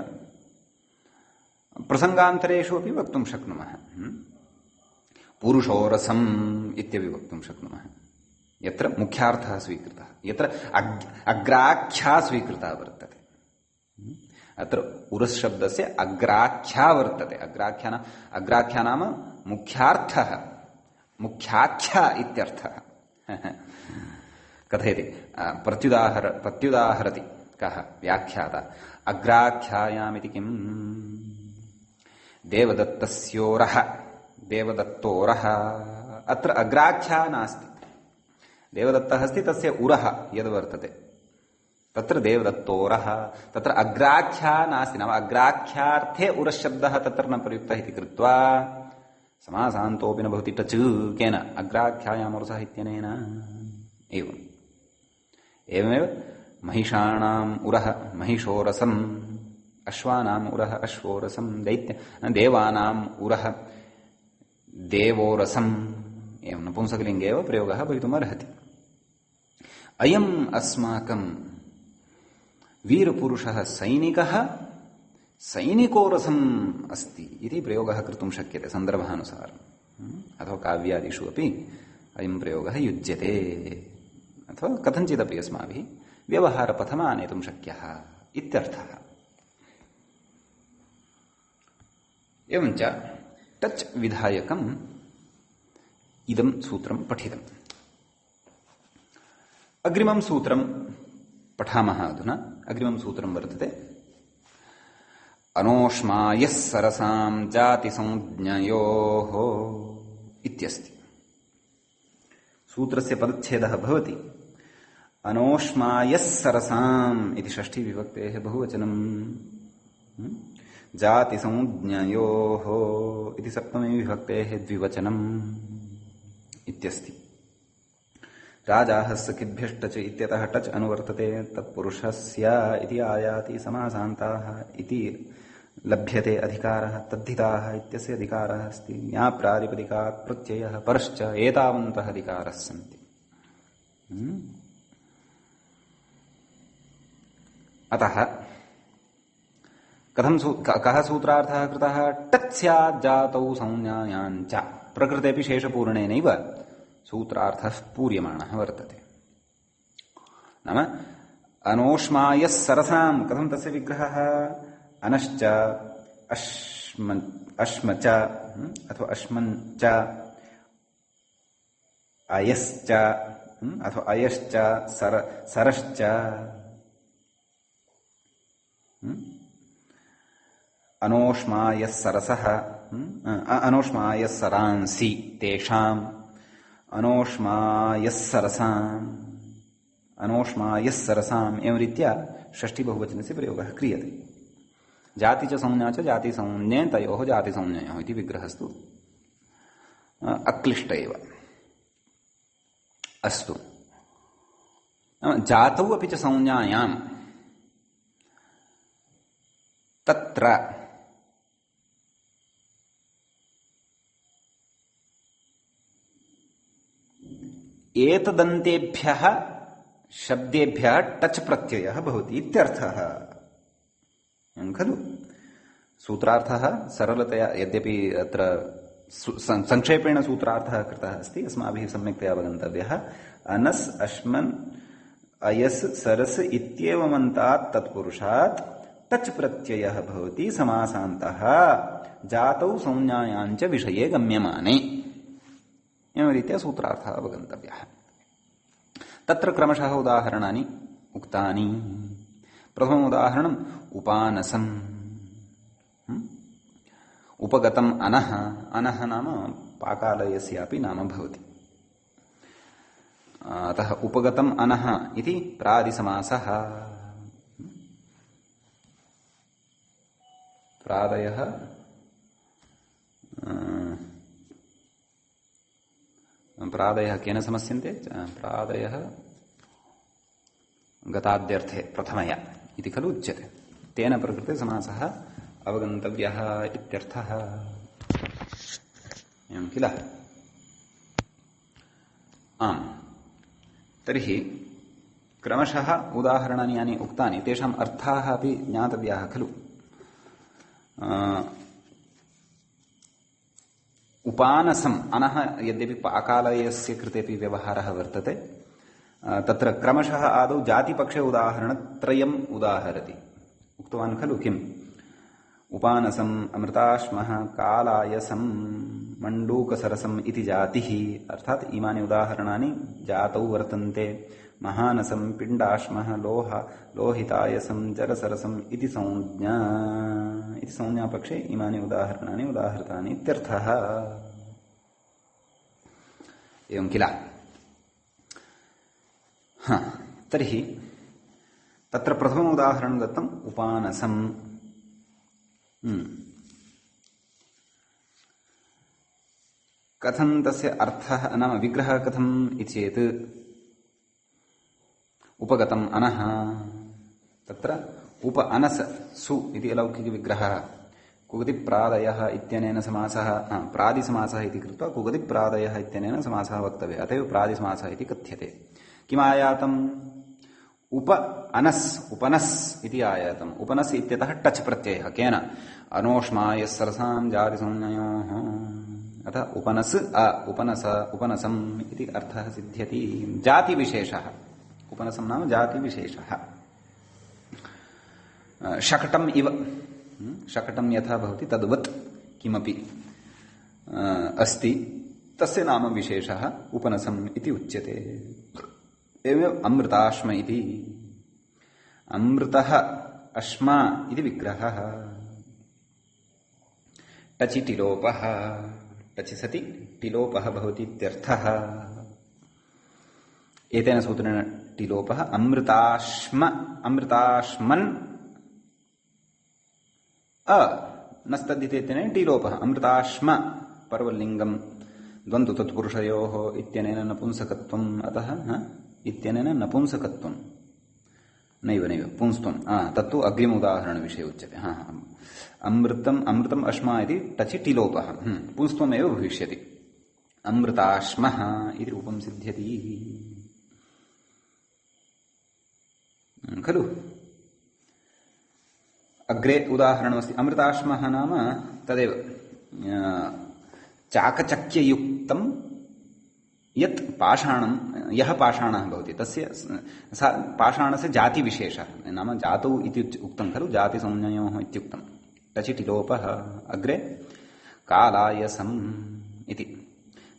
प्रसङ्गान्तरेषु अपि वक्तुं शक्नुमः। पुरुषोरसम् इत्यपि वक्तुं शक्नुमः, यत्र मुख्यार्थः स्वीकृतः, यत्र अग्राख्या स्वीकृता वर्तते। अत्र उरस् शब्दस्य अग्राख्या वर्तते। अग्राख्या नाम मुख्यार्थः, मुख्याख्या इत्यर्थः। कथयति प्रत्युदाहरति कः व्याख्याता? अग्राख्यायामिति किम्? देवदत्तस्योरः, देवदत्तोरः। अत्र अग्राख्या नास्ति, देवदत्तः अस्ति, तस्य उरः यद् वर्तते तत्र देवदत्तोरः। तत्र अग्राख्या नास्ति, नाम अग्राख्यार्थे उरशब्दः तत्र न प्रयुक्तः इति कृत्वा समासान्तोऽपि न भवति। टच् केन? अग्राख्यायाम् उरसः इत्यनेन। एवमेव महिषाणाम् उरः महिषोरसम्, अश्वानाम् उरः अश्वोरसम्, देवानाम् उरः देवोरसम्। एवं नपुंसकलिङ्गे एव प्रयोगः भवितुमर्हति। अयम् अस्माकं वीरपुरुषः सैनिकः सैनिकोरसम् अस्ति इति प्रयोगः कर्तुं शक्यते सन्दर्भानुसारम्। अथवा काव्यादिषु अपि अयं प्रयोगः युज्यते, अथवा कथञ्चिदपि अस्माभिः व्यवहारपथम् आनेतुं शक्यः इत्यर्थः। एवञ्च टच विधायकम् इदं सूत्रं पठितम्। अग्रिमं सूत्रं पठामः अधुना। अग्रिमं सूत्रं वर्तते अनोष्मायः सरसां जातिसंज्ञयोः इत्यस्ति। सूत्रस्य पदच्छेदः भवति अनोष्मायः सरसाम् इति षष्ठी विभक्तेः बहुवचनम्, जातिसंज्ञयोः इति सप्तमी विभक्तेः द्विवचनम् इत्यस्ति। राजाः सखिभ्यश्च च इत्यतः टच अनुवर्तते, तत्पुरुषस्य इति आयाति, समासान्ताः इति लभ्यते अधिकारः, तद्धिताः इत्यस्य अधिकारः अस्ति, ज्ञाप्रातिपदिकात् प्रत्ययः परश्च एतावन्तः अधिकाराः सन्ति। अतः कः सूत्रार्थः कृतः? टत् स्यात् जातौ संज्ञायाञ्च। प्रकृतेऽपि शेषपूरणेनैव सूत्रार्थः पूर्यमाणः वर्तते। नाम अनोष्मायः सरसां, कथं तस्य विग्रहः? अनश्च अश्म च अथवा अश्मन् च अयश्च अथवा अयश्च सरश्च अनोष्मायः सरसः अनोष्मायः सरांसि तेषाम् अनोष्मायः सरसाम् अनोष्मायः सरसाम् एवं रीत्या षष्ठी बहुवचनस्य प्रयोगः क्रियते। जाति च संज्ञा च जाति संज्ञे तयोः जाति संज्ञयोः इति विग्रहस्तु अक्लिष्ट एव। अस्तु, जातौ अपि च संज्ञायाम् तत्र एतदन्तेभ्यः शब्देभ्यः टच प्रत्ययः भवति इत्यर्थः खलु। सूत्रार्थः सरलतया, यद्यपि अत्र संक्षेपेण सूत्रार्थः कृतः अस्ति, अस्माभिः सम्यक्तया अवगन्तव्यः। अनस् अश्मन् अयस् सरस् इत्येवमन्तात् तत्पुरुषात् टच प्रत्ययः भवति समासान्तः जातौ संज्ञायाञ्च विषये गम्यमाने। एवं रीत्या सूत्रार्थः अवगन्तव्यः। तत्र क्रमशः उदाहरणानि उक्तानि। प्रथमम् उदाहरणम् उपानसम्। उपगतम् अनः। अनः नाम पाकालयस्यापि नाम भवति। अतः उपगतम् अनः इति प्रादिसमासः। प्रादयः प्रादयः केन समस्यन्ते? प्रादयः गताद्यर्थे प्रथमया इति खलु उच्यते। तेन प्रकृते समासः अवगन्तव्यः इत्यर्थः। एवं किल? आम्, तर्हि क्रमशः उदाहरणानि यानि उक्तानि तेषाम् अर्थाः अपि ज्ञातव्याः खलु। उपानसम् अनः यद्यपि पाकालयस्य कृतेपि व्यवहारः वर्तते, तत्र क्रमशः आदौ जातिपक्षे उदाहरणत्रयम् उदाहरति। उक्तवान् खलु किम्? उपानसम्, अमृताश्मः, कालायसम्, मण्डूकसरसम् इति जातिः। अर्थात् इमानि उदाहरणानि जातौ वर्तन्ते। महानसम्, पिण्डाश्मः, लोहितायसम्, जलसरसम् इति संज्ञापक्षे इमानि उदाहरणानि उदाहृतानि इत्यर्थः। एवं किल? तर्हि तत्र प्रथमम् उदाहरणं दत्तम् उपानसम्। कथं तस्य अर्थः नाम विग्रहः कथम् इति चेत् उपगतम् अनः, तत्र उप अनस सु इति अलौकिकविग्रहः। कुगतिप्रादयः इत्यनेन समासः प्रादिसमासः इति कृत्वा कुगतिप्रादयः इत्यनेन समासः वक्तव्यः। अत एव प्रादिसमासः इति कथ्यते। किमायातम्? उप अनस्, उपनस् इति आयातम्। उपनस् इत्यतः टच प्रत्ययः। केन? अनोष्मायः सरसां जातिसंज्ञयोः। अतः उपनस् उपनसम् इति अर्थः सिद्ध्यति। जातिविशेषः। उपनसम् नाम जातिविशेषः। शकटम् इव, शकटं यथा भवति तद्वत् किमपि अस्ति तस्य नाम विशेषः उपनसम् इति उच्यते। एवमेव अमृताश्म इति अमृतः अश्मा इति विग्रहः। टचि टिलोपः टचि सति टिलोपः भवति इत्यर्थः। एतेन सूत्रेण टिलोपः अमृताश्म अमृताश्मन् नस्तद्धितेन टिलोपः टिलोपः पर्वलिङ्गं द्वन्द्व तत्पुरुषयोः इत्यनेन नपुंसकत्वम् अतः इत्यनेन नपुंसकत्वं नैव पुंस्त्वं तत्तु अग्रिम उदाहरणविषये उच्यते। अमृतम् अश्मा इति टचि टिलोपः पुंस्त्वमेव भविष्यति। अमृताश्मः इति रूपं सिद्ध्यति खलु। अग्रे उदाहरणमस्ति। अमृताश्मः नाम तदेव चाकचक्ययुक्तं यत् पाषाणं यः पाषाणः भवति तस्य पाषाणस्य जातिविशेषः नाम जातौ इति उक्तं खलु, जातिसंज्ञयोः इत्युक्तं। टचि टिलोपः। अग्रे कालायसम् इति।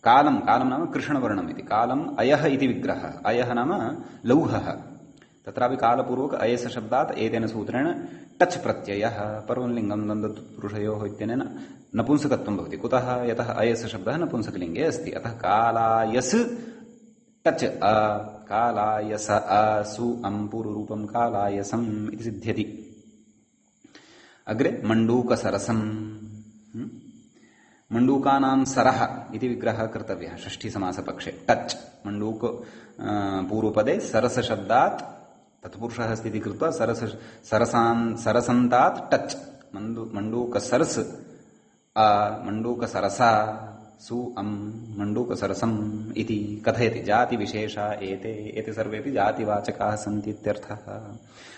कालं नाम कृष्णवर्णम् इति। कालम् अयः इति विग्रहः। अयः नाम लौहः। तत्रापि कालपूर्वक अयस शब्दात् एतेन सूत्रेण टच् प्रत्ययः पर्वलिङ्गं दन्तपुरुषयोः इत्यनेन नपुंसकत्वं भवति। कुतः? यतः अयस शब्दः नपुंसकलिङ्गे अस्ति। अतः कालायस् टच् कालायस सु पूर्वरूपं कालायसम् इति सिद्ध्यति। अग्रे मण्डूकसरसम्। मण्डूकानां सरः इति विग्रहः कर्तव्यः षष्ठीसमासपक्षे। टच् मण्डूक पूर्वपदे सरसशब्दात् तत्पुरुषः अस्ति इति कृत्वा सरसन्तात् टच् मण्डूकसरस् मण्डूकसरसा सु मण्डूकसरसम् इति कथयति। जातिविशेषा एते सर्वेपि जातिवाचकाः सन्ति इत्यर्थः।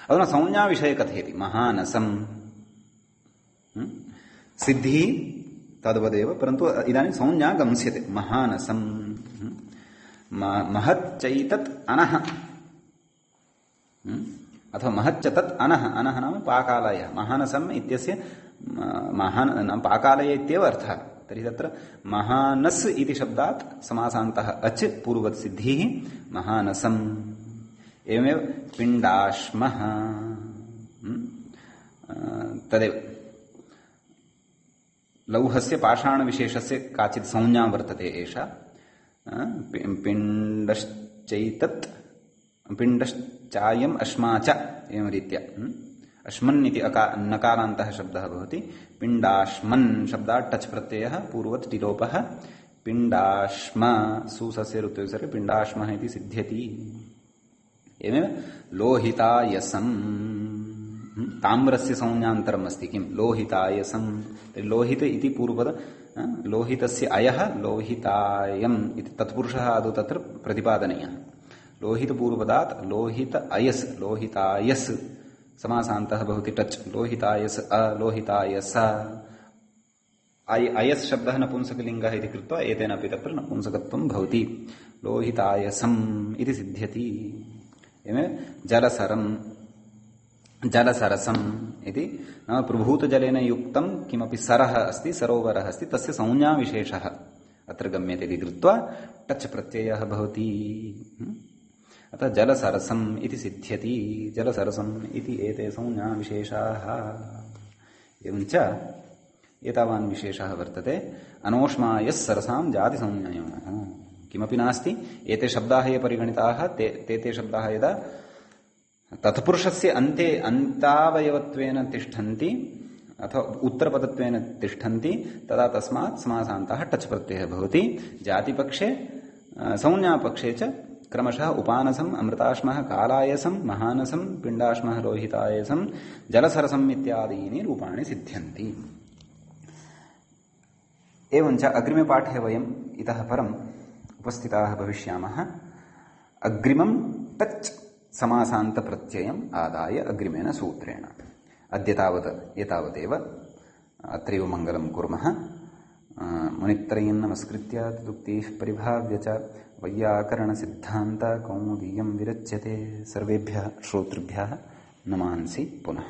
अधुना संज्ञाविषये कथयति। महानसम् सिद्धिः तद्वदेव, परन्तु इदानीं संज्ञा गम्स्यते। महानसम् महच्चैतत् अनः अथवा महच्च तत् अनः। अनः नाम पाकालयः। महानसम् इत्यस्य नाम पाकालय इत्येव अर्थः। तर्हि तत्र महानस् इति शब्दात् समासान्तः अच् पूर्ववत् सिद्धिः महानसम्। एवमेव पिण्डाश्मः तदेव लौहस्य पाषाणविशेषस्य काचित् संज्ञा वर्तते एषा। पिण्डश्चैतत् पिण्डश्चायम् अश्मा च एवं रीत्या अश्मन् इति नकारान्तः शब्दः भवति। पिण्डाश्मन् शब्दात् टच् प्रत्ययः पूर्ववत् टिलोपः पिण्डाश्म सुसस्य ऋत्विसर्गे पिण्डाश्मः इति सिद्ध्यति। एवमेव लोहितायसम् ताम्रस्य संज्ञान्तरम् अस्ति। किं? लोहितायसम्। लोहित इति पूर्वपद लोहितस्य अयः लोहितायम् इति तत्पुरुषः आदौ तत्र प्रतिपादनीयः। लोहितपूर्वपदात् लोहित अयस् लोहितायस् समासान्तः भवति टच् लोहितायस् लोहितायस। अयस् शब्दः नपुंसकलिङ्गः इति कृत्वा एतेनापि तत्र नपुंसकत्वं भवति। लोहितायसम् इति सिद्ध्यति। एवमेव जलसरसम् इति नाम प्रभूतजलेन युक्तं किमपि सरः अस्ति सरोवरः अस्ति तस्य संज्ञाविशेषः अत्र गम्यते इति कृत्वा टच् प्रत्ययः भवति। अतः जलसरसम् इति सिद्ध्यति। जलसरसम् इति एते संज्ञाविशेषाः। एवञ्च एतावान् विशेषः वर्तते अनोष्मायः सरसां जातिसंज्ञयोः। किमपि नास्ति। एते शब्दाः ये परिगणिताः ते शब्दाः यदा तत्पुरुषस्य अन्ते अन्तावयवत्वेन तिष्ठन्ति अथवा उत्तरपदत्वेन तिष्ठन्ति तदा तस्मात् समासान्तः टच् प्रत्ययः भवति। जातिपक्षे संज्ञापक्षे च क्रमशः उपानसम् अमृताश्मः कालायसम् महानसम् पिण्डाश्मः लोहितायसम् जलसरसम् इत्यादीनि रूपाणि सिद्ध्यन्ति। एवञ्च अग्रिमे पाठे वयम् इतः परम् उपस्थिताः भविष्यामः। अग्रिमं टच् समासान्तप्रत्ययम् आदाय अग्रिमेण सूत्रेण। अद्य तावत् एतावदेव। अत्रैव मङ्गलं कुर्मः। मुनित्रयं नमस्कृत्य तदुक्तिः परिभाव्य च वैयाकरणसिद्धान्तकौमुदीयं विरच्यते। सर्वेभ्यः श्रोतृभ्यः नमांसि पुनः।